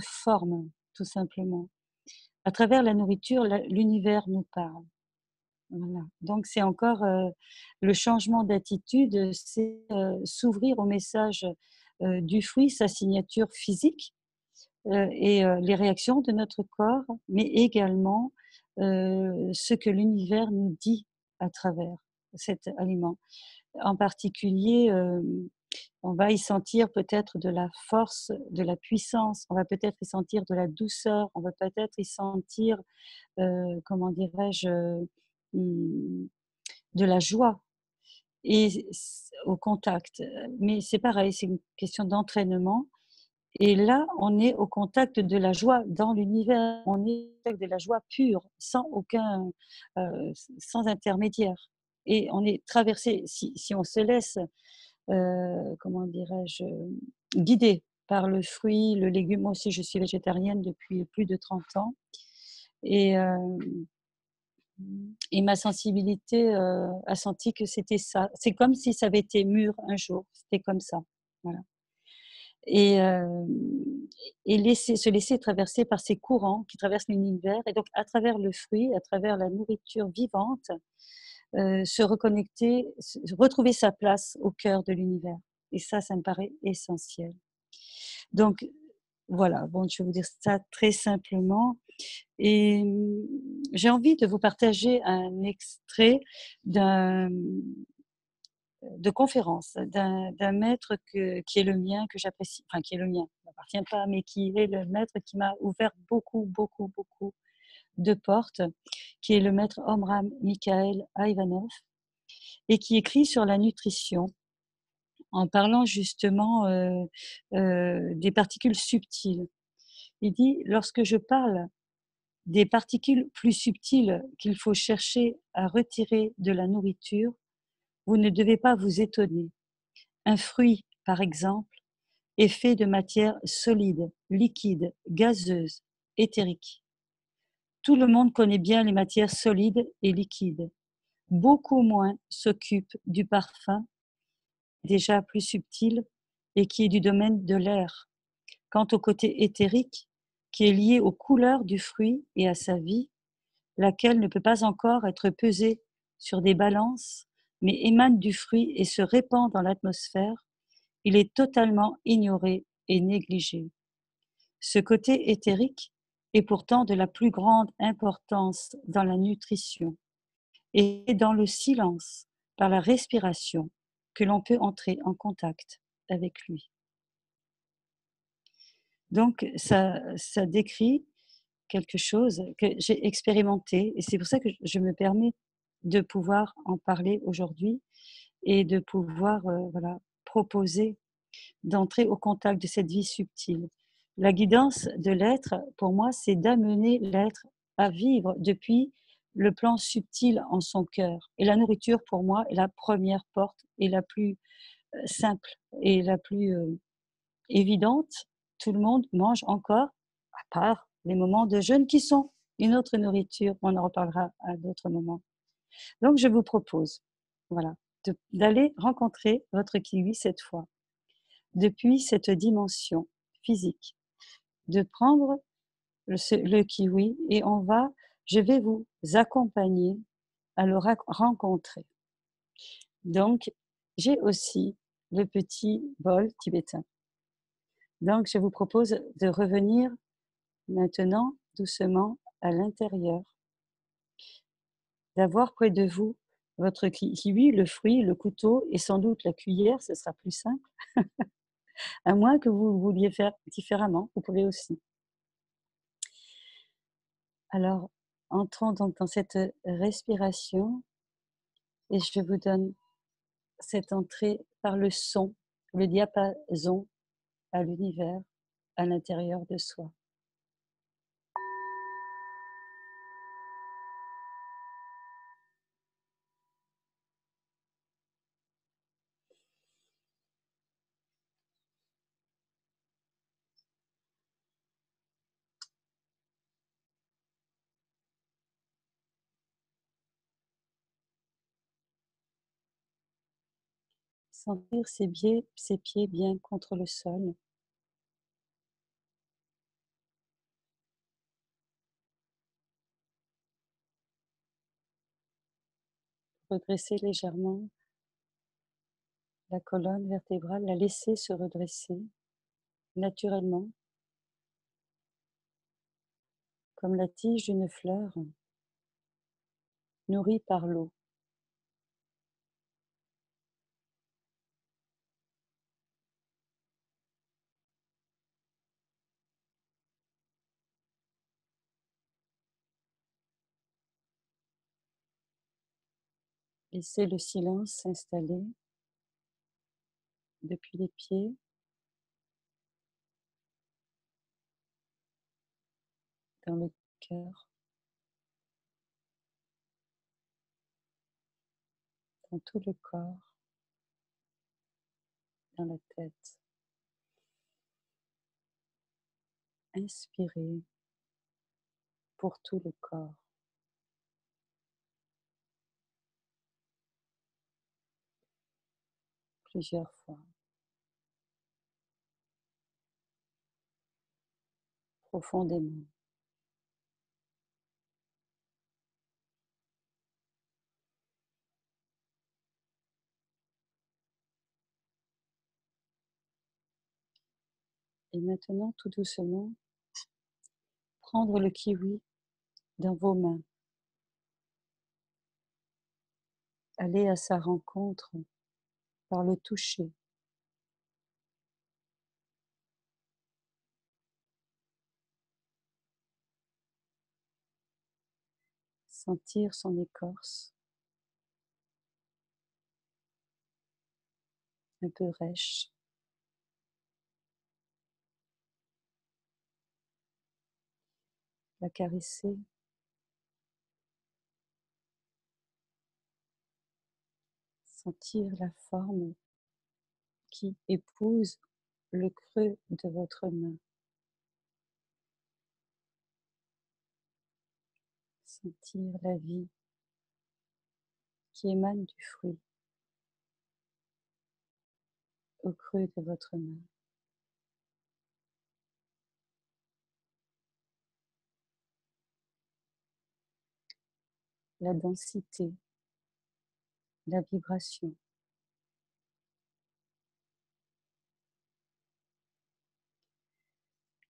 forme, tout simplement. À travers la nourriture, l'univers nous parle. Voilà. Donc c'est encore le changement d'attitude, c'est s'ouvrir au message du fruit, sa signature physique et les réactions de notre corps, mais également ce que l'univers nous dit à travers cet aliment. En particulier, on va y sentir peut-être de la force, de la puissance, on va peut-être y sentir de la douceur, on va peut-être y sentir, comment dirais-je, de la joie et au contact. Mais c'est pareil, c'est une question d'entraînement. Et là, on est au contact de la joie dans l'univers. On est au contact de la joie pure, sans intermédiaire. Et on est traversé, si on se laisse, comment dirais-je, guider par le fruit, le légume. Moi aussi, je suis végétarienne depuis plus de 30 ans. Et, et ma sensibilité a senti que c'était ça. C'est comme si ça avait été mûr un jour. C'était comme ça. Voilà. Et se laisser traverser par ces courants qui traversent l'univers. Et donc, à travers le fruit, à travers la nourriture vivante, se reconnecter, retrouver sa place au cœur de l'univers. Et ça me paraît essentiel. Donc, voilà, bon, je vais vous dire ça très simplement. Et j'ai envie de vous partager un extrait d'un de conférence d'un maître qui est le mien, que j'apprécie, enfin qui est le mien, qui n'appartient pas, mais qui est le maître qui m'a ouvert beaucoup, beaucoup, beaucoup de portes, qui est le maître Omram Mikhaël Ivanov, et qui écrit sur la nutrition en parlant justement des particules subtiles. Il dit, lorsque je parle des particules plus subtiles qu'il faut chercher à retirer de la nourriture, vous ne devez pas vous étonner. Un fruit, par exemple, est fait de matière solide, liquide, gazeuse, éthérique. Tout le monde connaît bien les matières solides et liquides. Beaucoup moins s'occupe du parfum, déjà plus subtil, et qui est du domaine de l'air. Quant au côté éthérique, qui est lié aux couleurs du fruit et à sa vie, laquelle ne peut pas encore être pesée sur des balances, mais émane du fruit et se répand dans l'atmosphère, il est totalement ignoré et négligé. Ce côté éthérique est pourtant de la plus grande importance dans la nutrition et dans le silence, par la respiration, que l'on peut entrer en contact avec lui. Donc, ça décrit quelque chose que j'ai expérimenté et c'est pour ça que je me permets de pouvoir en parler aujourd'hui et de pouvoir voilà, proposer d'entrer au contact de cette vie subtile. La guidance de l'être, pour moi, c'est d'amener l'être à vivre depuis le plan subtil en son cœur. Et la nourriture, pour moi, est la première porte et la plus simple et la plus évidente. Tout le monde mange encore, à part les moments de jeûne qui sont une autre nourriture. On en reparlera à d'autres moments. Donc, je vous propose, voilà, d'aller rencontrer votre kiwi cette fois, depuis cette dimension physique, de prendre le kiwi et je vais vous accompagner à le rencontrer. Donc, j'ai aussi le petit bol tibétain. Donc, je vous propose de revenir maintenant doucement à l'intérieur, d'avoir près de vous votre kiwi, le fruit, le couteau et sans doute la cuillère, ce sera plus simple. À moins que vous vouliez faire différemment, vous pouvez aussi. Alors, entrons donc dans cette respiration et je vous donne cette entrée par le son, le diapason à l'univers, à l'intérieur de soi. Sentir ses pieds bien contre le sol. Redresser légèrement la colonne vertébrale, la laisser se redresser naturellement, comme la tige d'une fleur nourrie par l'eau. Laissez le silence s'installer depuis les pieds, dans le cœur, dans tout le corps, dans la tête. Inspirez pour tout le corps. Plusieurs fois. Profondément. Et maintenant, tout doucement, prendre le kiwi dans vos mains. Aller à sa rencontre par le toucher. Sentir son écorce un peu rêche. La caresser. Sentir la forme qui épouse le creux de votre main. Sentir la vie qui émane du fruit au creux de votre main. La densité, la vibration.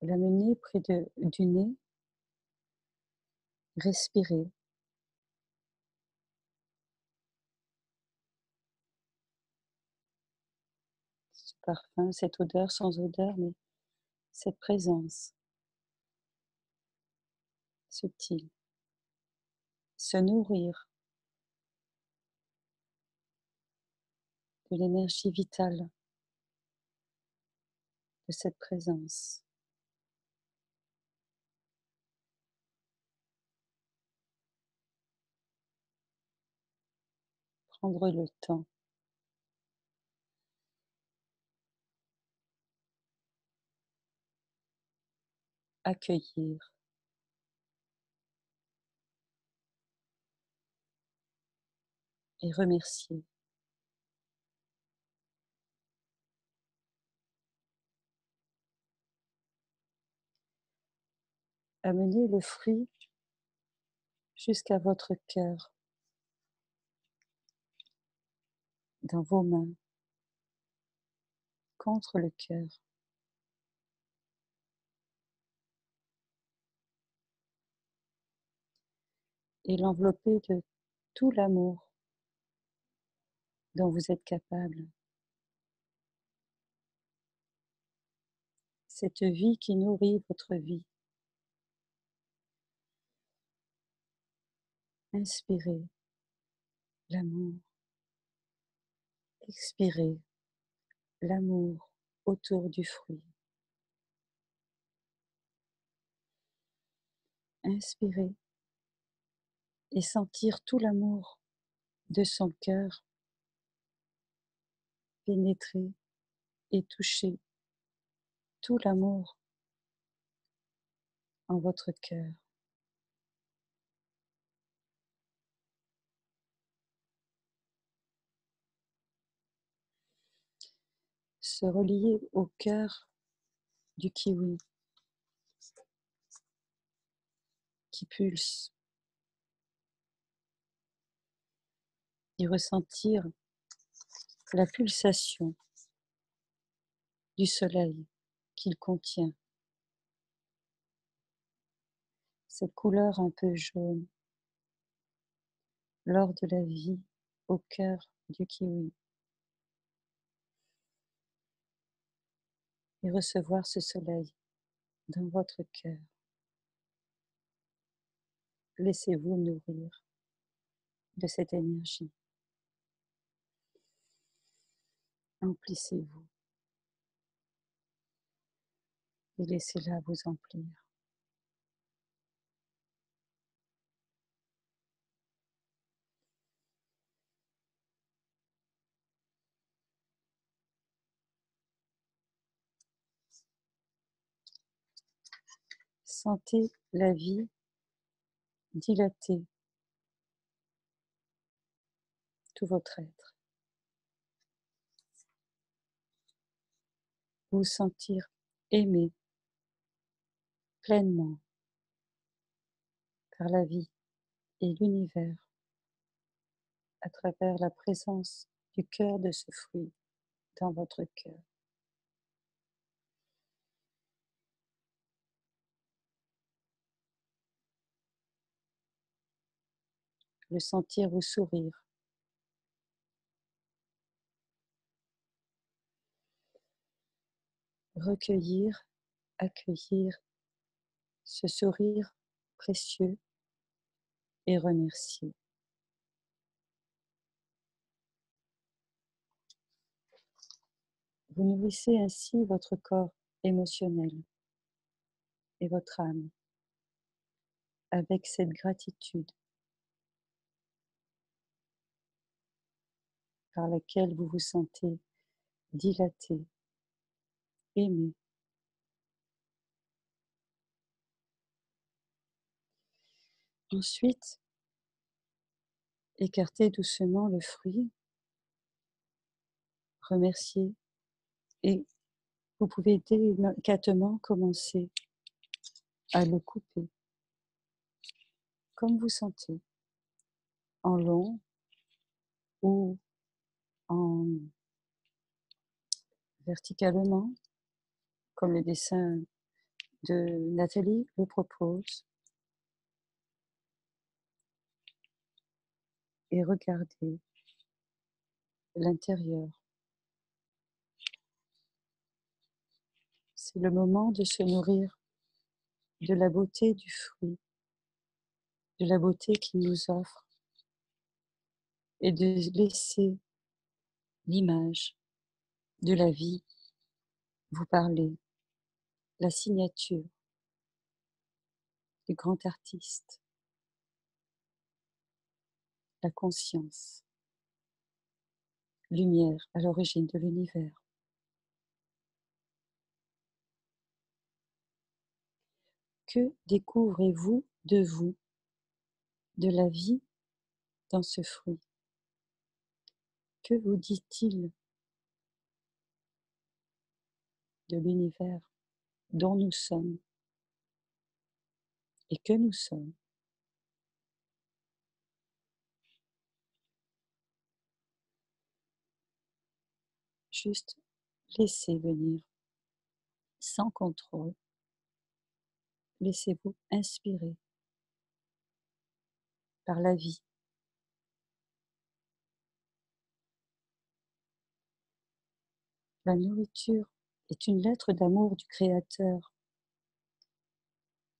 L'amener près du nez, respirer. Ce parfum, cette odeur sans odeur, mais cette présence subtile. Se nourrir de l'énergie vitale de cette présence. Prendre le temps. Accueillir. Et remercier. Amenez le fruit jusqu'à votre cœur, dans vos mains, contre le cœur. Et l'envelopper de tout l'amour dont vous êtes capable. Cette vie qui nourrit votre vie. Inspirez l'amour. Expirez l'amour autour du fruit. Inspirez et sentir tout l'amour de son cœur pénétrer et toucher tout l'amour en votre cœur. Se relier au cœur du kiwi qui pulse et ressentir la pulsation du soleil qu'il contient. Cette couleur un peu jaune, l'or de la vie au cœur du kiwi. Et recevoir ce soleil dans votre cœur. Laissez-vous nourrir de cette énergie. Emplissez-vous et laissez-la vous emplir. Sentez la vie dilater tout votre être. Vous sentir aimé pleinement par la vie et l'univers à travers la présence du cœur de ce fruit dans votre cœur. Le sentir vous sourire. recueillir, accueillir ce sourire précieux et remercier. Vous nourrissez ainsi votre corps émotionnel et votre âme avec cette gratitude par laquelle vous vous sentez dilaté, aimé. Ensuite, écartez doucement le fruit, remerciez et vous pouvez délicatement commencer à le couper comme vous sentez, en long ou en verticalement, comme le dessin de Nathalie le propose. Et regardez l'intérieur. C'est le moment de se nourrir de la beauté du fruit, de la beauté qu'il nous offre, et de laisser l'image de la vie vous parler, la signature du grand artiste, la conscience, lumière à l'origine de l'univers. Que découvrez-vous, de la vie dans ce fruit? Que vous dit-il de l'univers dont nous sommes et que nous sommes? Juste laissez venir, sans contrôle. Laissez-vous inspirer par la vie. La nourriture est une lettre d'amour du Créateur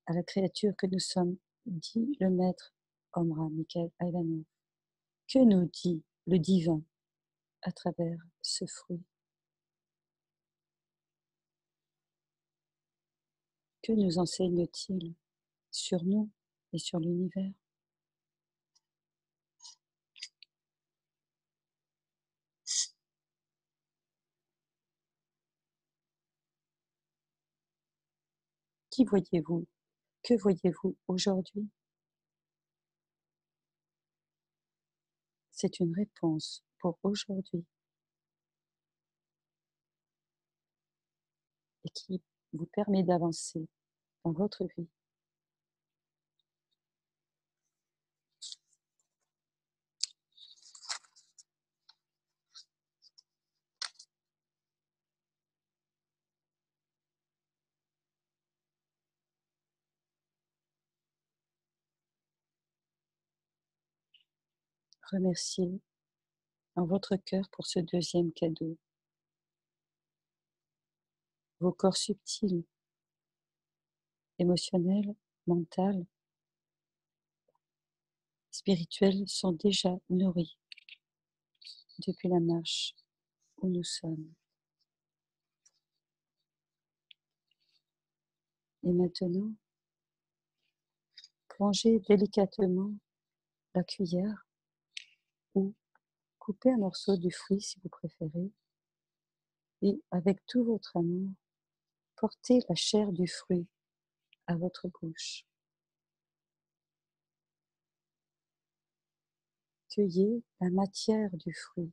à la créature que nous sommes, dit le maître Omra Mikhaël Aïvanov. Que nous dit le divin à travers ce fruit? Que nous enseigne-t-il sur nous et sur l'univers? Qui voyez-vous? Que voyez-vous aujourd'hui? C'est une réponse pour aujourd'hui et qui vous permet d'avancer dans votre vie. Remerciez en votre cœur pour ce deuxième cadeau. Vos corps subtils, émotionnels, mentaux, spirituels sont déjà nourris depuis la marche où nous sommes. Et maintenant, plongez délicatement la cuillère ou coupez un morceau du fruit si vous préférez et avec tout votre amour, portez la chair du fruit à votre bouche. Cueillez la matière du fruit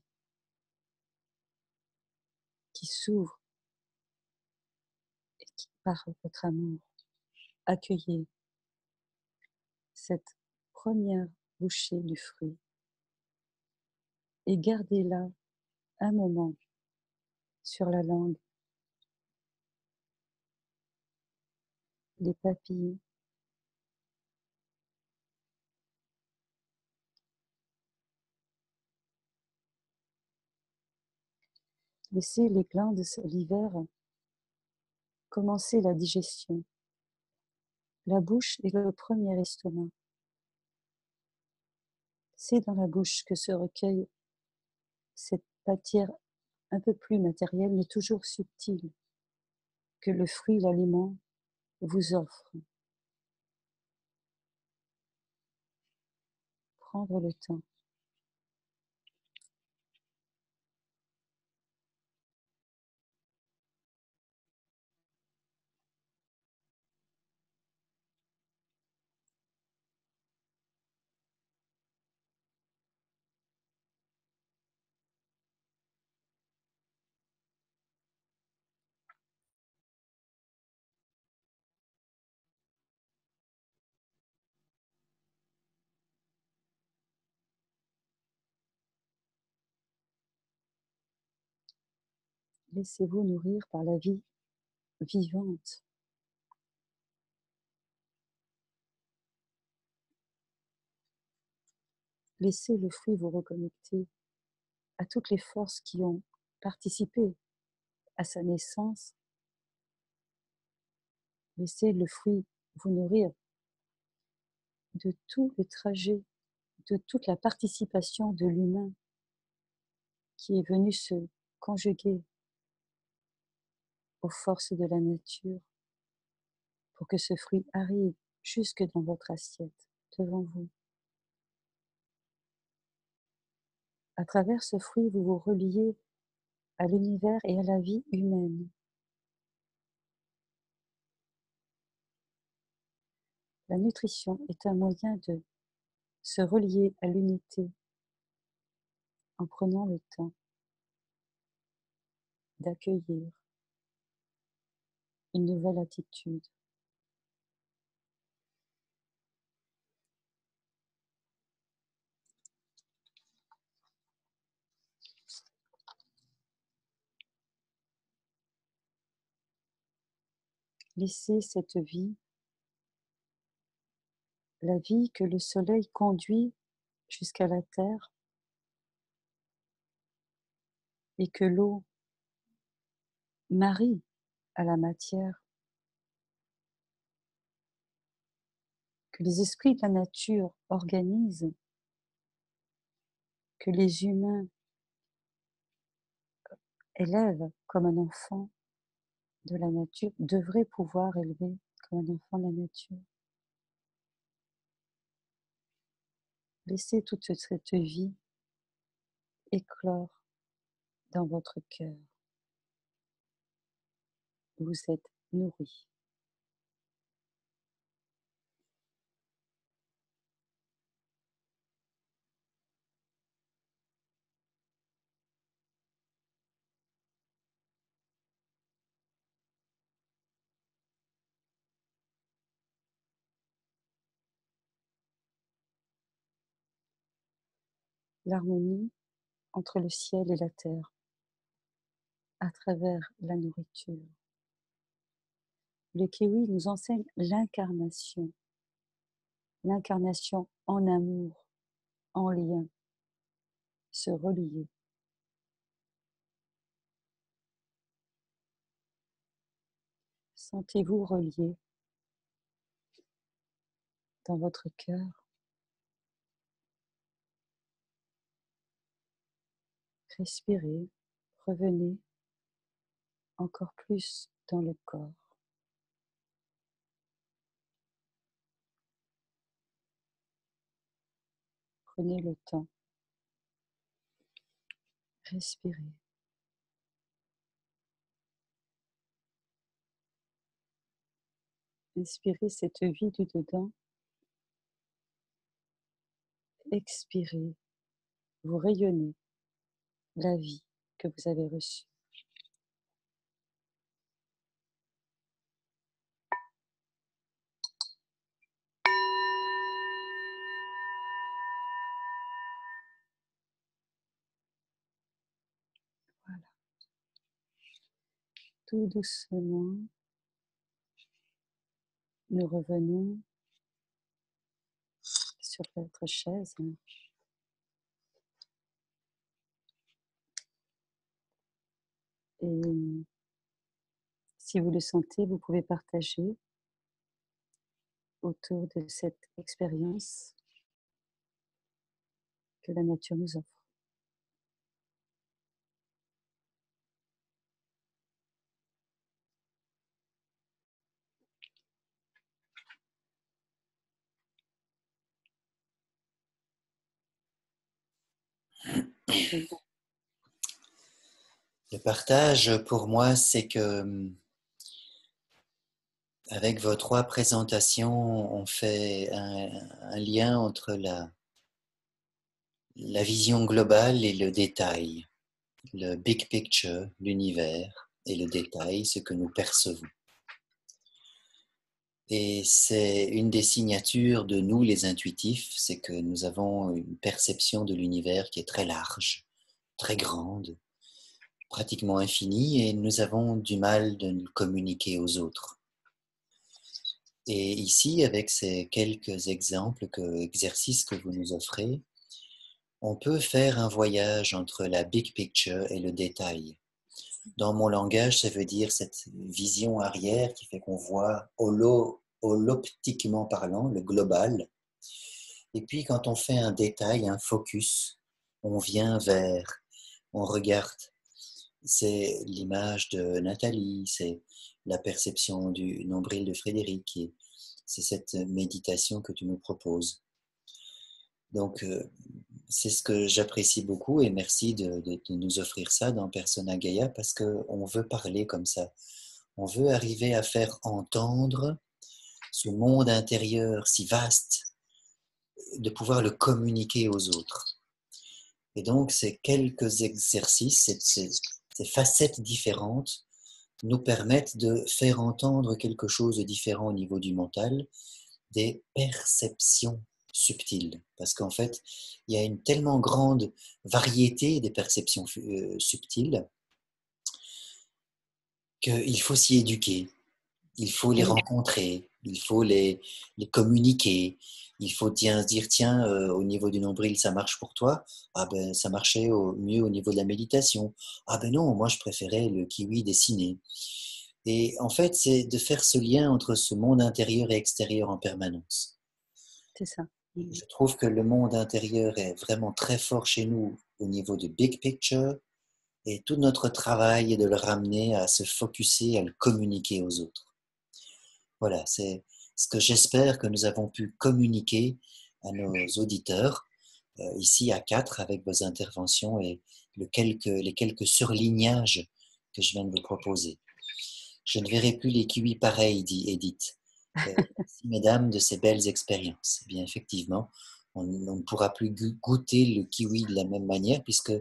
qui s'ouvre et qui, par votre amour, accueillez cette première bouchée du fruit et gardez-la un moment sur la langue, les papilles, laissez les glandes salivaires commencez la digestion. La bouche est le premier estomac. C'est dans la bouche que se recueille cette matière un peu plus matérielle, mais toujours subtile, que le fruit, l'aliment, vous offre. Prendre le temps. Laissez-vous nourrir par la vie vivante. Laissez le fruit vous reconnecter à toutes les forces qui ont participé à sa naissance. Laissez le fruit vous nourrir de tout le trajet, de toute la participation de l'humain qui est venu se conjuguer aux forces de la nature pour que ce fruit arrive jusque dans votre assiette, devant vous. À travers ce fruit, vous vous reliez à l'univers et à la vie humaine. La nutrition est un moyen de se relier à l'unité en prenant le temps d'accueillir une nouvelle attitude. Laissez cette vie, la vie que le soleil conduit jusqu'à la terre et que l'eau marie à la matière, que les esprits de la nature organisent, que les humains élèvent comme un enfant de la nature, devraient pouvoir élever comme un enfant de la nature. Laissez toute cette vie éclore dans votre cœur. Vous êtes nourri. L'harmonie entre le ciel et la terre à travers la nourriture. Le kiwi nous enseigne l'incarnation en amour, en lien, se relier. Sentez-vous relié dans votre cœur. Respirez, revenez encore plus dans le corps. Prenez le temps. Respirez. Inspirez cette vie du dedans. Expirez. Vous rayonnez la vie que vous avez reçue. Voilà. Tout doucement, nous revenons sur votre chaise. Et Si vous le sentez, vous pouvez partager autour de cette expérience que la nature nous offre. Le partage, pour moi, c'est que avec vos 3 présentations, on fait un lien entre la vision globale et le détail, le big picture, l'univers, et le détail, ce que nous percevons. Et c'est une des signatures de nous, les intuitifs, c'est que nous avons une perception de l'univers qui est très large, très grande, pratiquement infinie, et nous avons du mal de le communiquer aux autres. Et ici, avec ces quelques exemples, exercices que vous nous offrez, on peut faire un voyage entre la big picture et le détail. Dans mon langage, ça veut dire cette vision arrière qui fait qu'on voit holoptiquement parlant, le global. Et puis quand on fait un détail, un focus, on vient vers, on regarde. C'est l'image de Nathalie, c'est la perception du nombril de Frédéric, et c'est cette méditation que tu nous proposes. Donc, c'est ce que j'apprécie beaucoup, et merci de nous offrir ça dans Persona Gaia, parce qu'on veut parler comme ça. On veut arriver à faire entendre ce monde intérieur si vaste, de pouvoir le communiquer aux autres. Et donc, ces quelques exercices, ces facettes différentes, nous permettent de faire entendre quelque chose de différent au niveau du mental, des perceptions subtiles. Parce qu'en fait, il y a une tellement grande variété des perceptions subtiles qu'il faut s'y éduquer, il faut les rencontrer, il faut les communiquer, il faut se dire, tiens, au niveau du nombril, ça marche pour toi, ah ben ça marchait mieux au niveau de la méditation, ah ben non, moi je préférais le kiwi dessiné. Et en fait, c'est de faire ce lien entre ce monde intérieur et extérieur en permanence. C'est ça. Je trouve que le monde intérieur est vraiment très fort chez nous au niveau du big picture, et tout notre travail est de le ramener à se focusser, à le communiquer aux autres. Voilà, c'est ce que j'espère que nous avons pu communiquer à nos auditeurs, ici à 4 avec vos interventions et les quelques surlignages que je viens de vous proposer. Je ne verrai plus les kiwis pareils, dit Edith. Merci mesdames de ces belles expériences. Eh bien, effectivement, on ne pourra plus goûter le kiwi de la même manière, puisque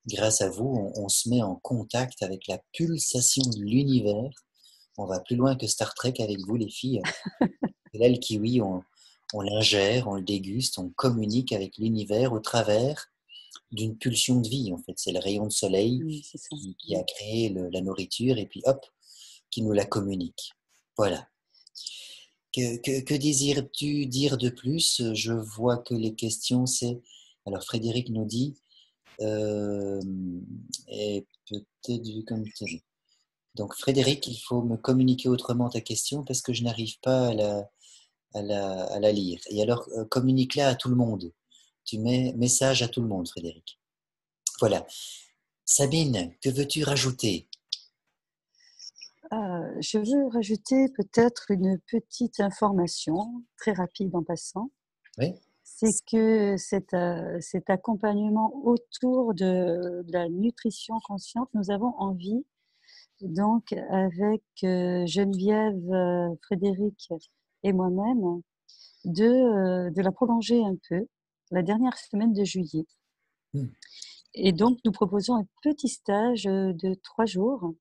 grâce à vous, on se met en contact avec la pulsation de l'univers. On va plus loin que Star Trek avec vous, les filles. Et là, le kiwi, on l'ingère, on le déguste, on communique avec l'univers au travers d'une pulsion de vie. En fait, c'est le rayon de soleil qui a créé la nourriture, et puis hop, qui nous la communique. Voilà. Que désires-tu dire de plus? Je vois que les questions, c'est... Alors, Frédéric nous dit, et peut-être vu comme tel. Donc, Frédéric, il faut me communiquer autrement ta question parce que je n'arrive pas à la lire. Et alors, communique-la à tout le monde. Tu mets message à tout le monde, Frédéric. Voilà. Sabine, que veux-tu rajouter? Je veux rajouter peut-être une petite information, très rapide en passant. Oui. C'est que cet accompagnement autour de la nutrition consciente, nous avons envie, donc avec Geneviève, Frédéric et moi-même, de la prolonger un peu, la dernière semaine de juillet. Et donc, nous proposons un petit stage de 3 jours.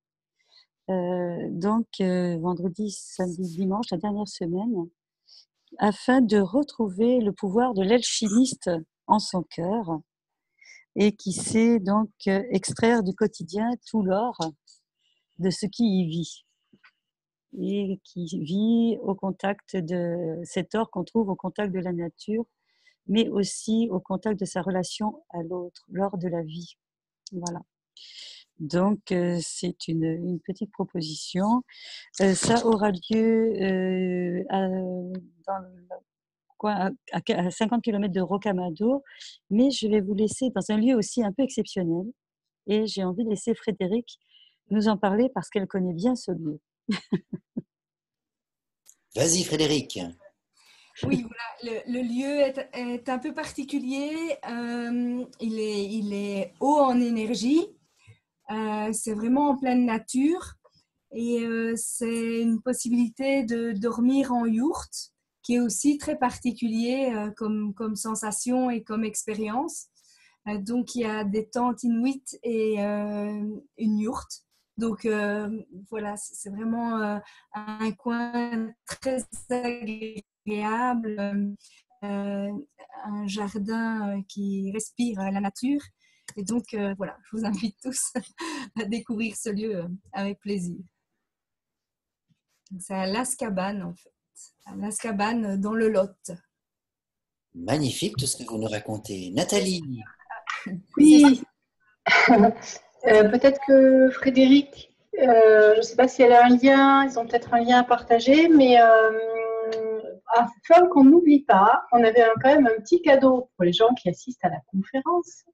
Vendredi, samedi, dimanche, la dernière semaine, afin de retrouver le pouvoir de l'alchimiste en son cœur et qui sait donc extraire du quotidien tout l'or de ce qui y vit et qui vit au contact de cet or qu'on trouve au contact de la nature, mais aussi au contact de sa relation à l'autre, l'or de la vie. Voilà. Donc, c'est une petite proposition. Ça aura lieu dans le coin, à 50 km de Rocamadour, mais je vais vous laisser dans un lieu aussi un peu exceptionnel. Et j'ai envie de laisser Frédéric nous en parler parce qu'elle connaît bien ce lieu. Vas-y, Frédéric. Oui, voilà, le lieu est un peu particulier. Il est haut en énergie. C'est vraiment en pleine nature. Et c'est une possibilité de dormir en yourte, qui est aussi très particulier comme sensation et comme expérience. Donc, il y a des tentes inuites et une yourte. Donc, voilà, c'est vraiment un coin très agréable, un jardin qui respire la nature. Et donc, voilà, je vous invite tous à découvrir ce lieu avec plaisir. C'est à Las Cabanes, en fait. À Las Cabanes, dans le Lot. Magnifique tout ce que vous nous racontez. Nathalie. Oui, peut-être que Frédéric, je ne sais pas si elle a un lien, ils ont peut-être un lien à partager, mais afin qu'on n'oublie pas, on avait quand même un petit cadeau pour les gens qui assistent à la conférence.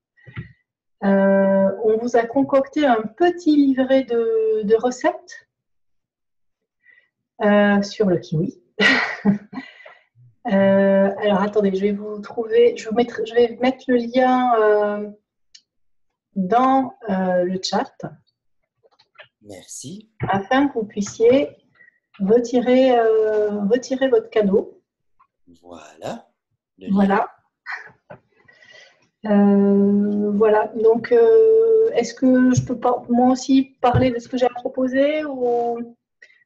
On vous a concocté un petit livret de recettes sur le kiwi. Alors attendez, je vais vous trouver, je vais mettre le lien dans le chat. Merci. Afin que vous puissiez retirer votre cadeau. Voilà. Voilà. Voilà. Donc, est-ce que je peux moi aussi parler de ce que j'ai proposé ou...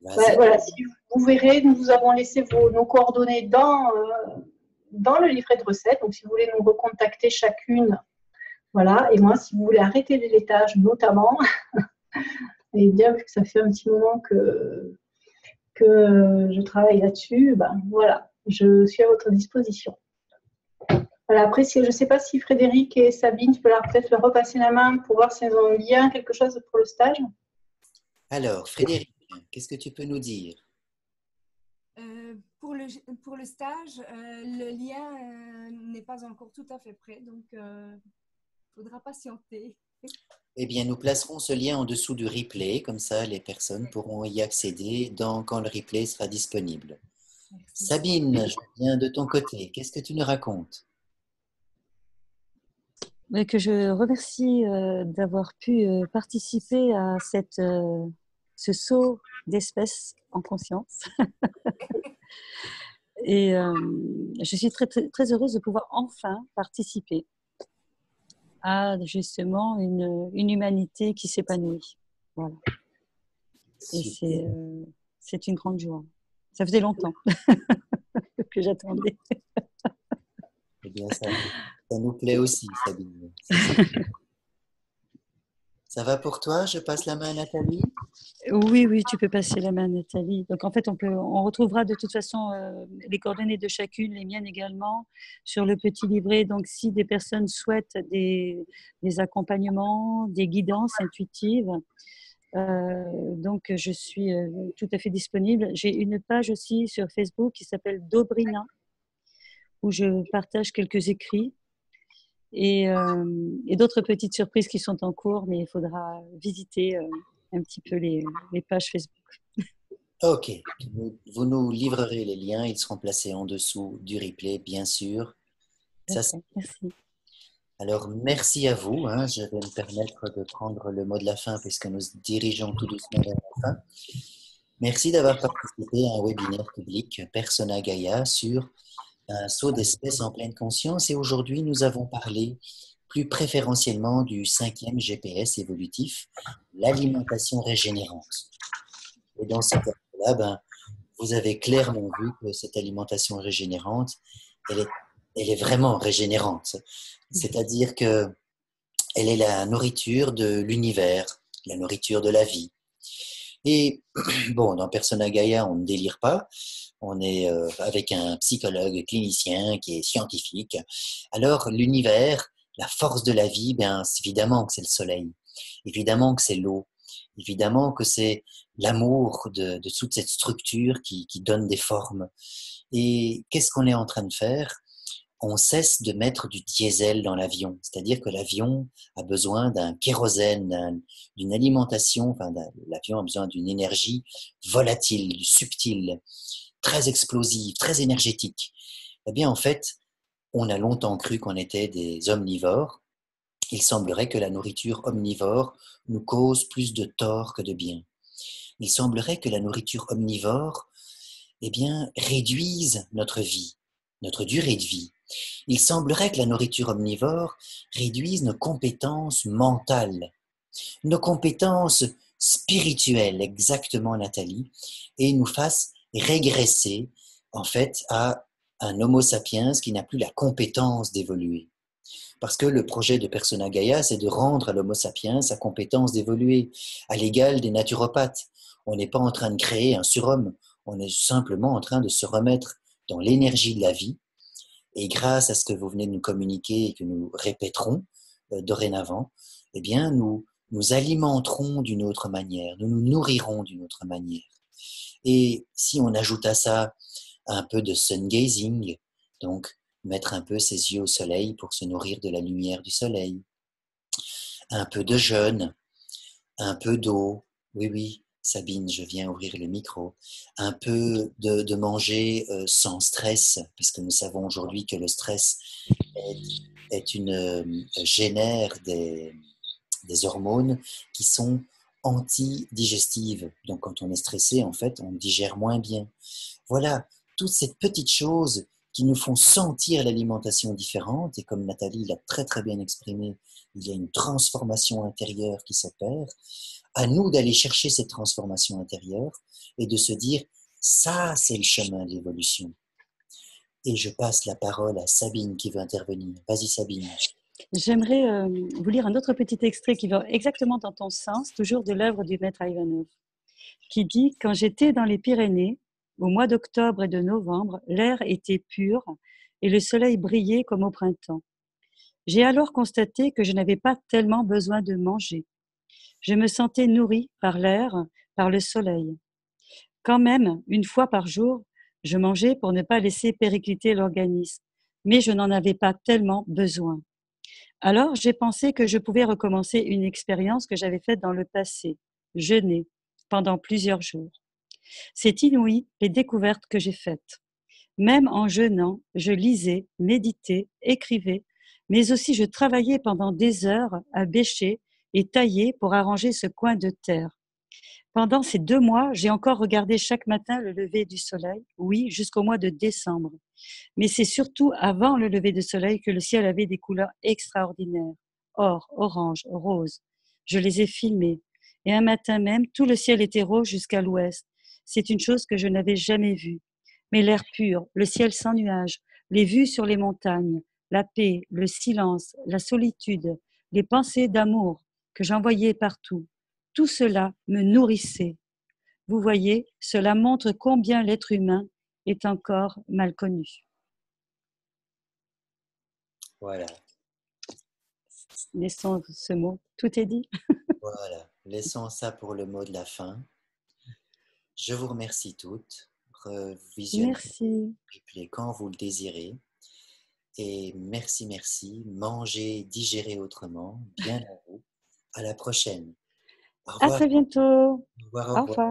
Voilà. Si vous verrez, nous avons laissé nos coordonnées dans le livret de recettes. Donc, si vous voulez nous recontacter chacune, voilà. Et moi, si vous voulez arrêter les laitages, notamment, et bien vu que ça fait un petit moment que je travaille là-dessus, ben voilà, je suis à votre disposition. Voilà, après, je ne sais pas si Frédéric et Sabine, je peux peut-être leur repasser la main pour voir s'ils ont un lien, quelque chose pour le stage. Alors, Frédéric, qu'est-ce que tu peux nous dire? Pour le stage, le lien n'est pas encore tout à fait prêt, donc il faudra patienter. Eh bien, nous placerons ce lien en dessous du replay, comme ça les personnes pourront y accéder quand le replay sera disponible. Merci. Sabine, je viens de ton côté. Qu'est-ce que tu nous racontes? Que je remercie d'avoir pu participer à ce saut d'espèces en conscience. Et je suis très, très, très heureuse de pouvoir enfin participer à justement une humanité qui s'épanouit. Voilà. Et c'est une grande joie. Ça faisait longtemps que j'attendais. Eh bien, ça nous plaît aussi, Sabine. Ça va pour toi? Je passe la main à Nathalie. Oui, tu peux passer la main à Nathalie. Donc, en fait, on retrouvera de toute façon les coordonnées de chacune, les miennes également, sur le petit livret. Donc, si des personnes souhaitent des accompagnements, des guidances intuitives, donc je suis tout à fait disponible. J'ai une page aussi sur Facebook qui s'appelle Dobrina, où je partage quelques écrits et d'autres petites surprises qui sont en cours, mais il faudra visiter un petit peu les pages Facebook. Ok, vous nous livrerez les liens, ils seront placés en dessous du replay, bien sûr. Merci. Alors, merci à vous. Je vais me permettre de prendre le mot de la fin puisque nous dirigeons tout doucement vers la fin. Merci d'avoir participé à un webinaire public Persona Gaia sur un saut d'espèces en pleine conscience. Et aujourd'hui, nous avons parlé plus préférentiellement du 5e GPS évolutif, l'alimentation régénérante. Et dans ce cas-là, vous avez clairement vu que cette alimentation régénérante, elle est vraiment régénérante. C'est-à-dire qu'elle est la nourriture de l'univers, la nourriture de la vie. Et bon, dans Persona Gaia, on ne délire pas. On est avec un psychologue clinicien qui est scientifique. Alors, l'univers, la force de la vie, bien évidemment que c'est le soleil. Évidemment que c'est l'eau. Évidemment que c'est l'amour de toute cette structure qui donne des formes. Et qu'est-ce qu'on est en train de faire? On cesse de mettre du diesel dans l'avion. C'est-à-dire que l'avion a besoin d'un kérosène, d'une alimentation, l'avion a besoin d'une énergie volatile, subtile, très explosive, très énergétique. Eh bien, en fait, on a longtemps cru qu'on était des omnivores. Il semblerait que la nourriture omnivore nous cause plus de tort que de bien. Il semblerait que la nourriture omnivore, eh bien, réduise notre vie, notre durée de vie. Il semblerait que la nourriture omnivore réduise nos compétences mentales, nos compétences spirituelles, exactement Nathalie, et nous fasse régresser en fait à un homo sapiens qui n'a plus la compétence d'évoluer. Parce que le projet de Persona Gaia, c'est de rendre à l'homo sapiens sa compétence d'évoluer, à l'égal des naturopathes. On n'est pas en train de créer un surhomme, on est simplement en train de se remettre dans l'énergie de la vie. Et grâce à ce que vous venez de nous communiquer et que nous répéterons dorénavant, eh bien, nous alimenterons d'une autre manière, nous nous nourrirons d'une autre manière. Et si on ajoute à ça un peu de sun gazing, donc mettre un peu ses yeux au soleil pour se nourrir de la lumière du soleil, un peu de jeûne, un peu d'eau, oui, Sabine, je viens ouvrir le micro, un peu de manger sans stress, puisque nous savons aujourd'hui que le stress génère des hormones qui sont anti-digestives. Donc quand on est stressé, en fait, on digère moins bien. Voilà, toutes ces petites choses qui nous font sentir l'alimentation différente, et comme Nathalie l'a très très bien exprimé, il y a une transformation intérieure qui s'opère. À nous d'aller chercher cette transformation intérieure et de se dire, ça c'est le chemin de l'évolution. Et je passe la parole à Sabine qui veut intervenir. Vas-y Sabine. J'aimerais vous lire un autre petit extrait qui va exactement dans ton sens, toujours de l'œuvre du maître Ivanov, qui dit « Quand j'étais dans les Pyrénées, au mois d'octobre et de novembre, l'air était pur et le soleil brillait comme au printemps. J'ai alors constaté que je n'avais pas tellement besoin de manger. Je me sentais nourrie par l'air, par le soleil. Quand même, une fois par jour, je mangeais pour ne pas laisser péricliter l'organisme, mais je n'en avais pas tellement besoin. Alors, j'ai pensé que je pouvais recommencer une expérience que j'avais faite dans le passé, jeûner pendant plusieurs jours. C'est inouï les découvertes que j'ai faites. Même en jeûnant, je lisais, méditais, écrivais, mais aussi je travaillais pendant des heures à bêcher et tailler pour arranger ce coin de terre. Pendant ces 2 mois, j'ai encore regardé chaque matin le lever du soleil, oui, jusqu'au mois de décembre. Mais c'est surtout avant le lever du soleil que le ciel avait des couleurs extraordinaires, or, orange, rose. Je les ai filmées. Et un matin même, tout le ciel était rose jusqu'à l'ouest. C'est une chose que je n'avais jamais vue. Mais l'air pur, le ciel sans nuages, les vues sur les montagnes, la paix, le silence, la solitude, les pensées d'amour que j'envoyais partout, tout cela me nourrissait. Vous voyez, cela montre combien l'être humain est encore mal connu. Voilà. Laissons ce mot. Tout est dit. Voilà. Laissons ça pour le mot de la fin. Je vous remercie toutes. Revisionnez le replay quand vous le désirez. Et merci. Mangez, digérez autrement. Bien à vous. À la prochaine. Au revoir. À très bientôt. Au revoir.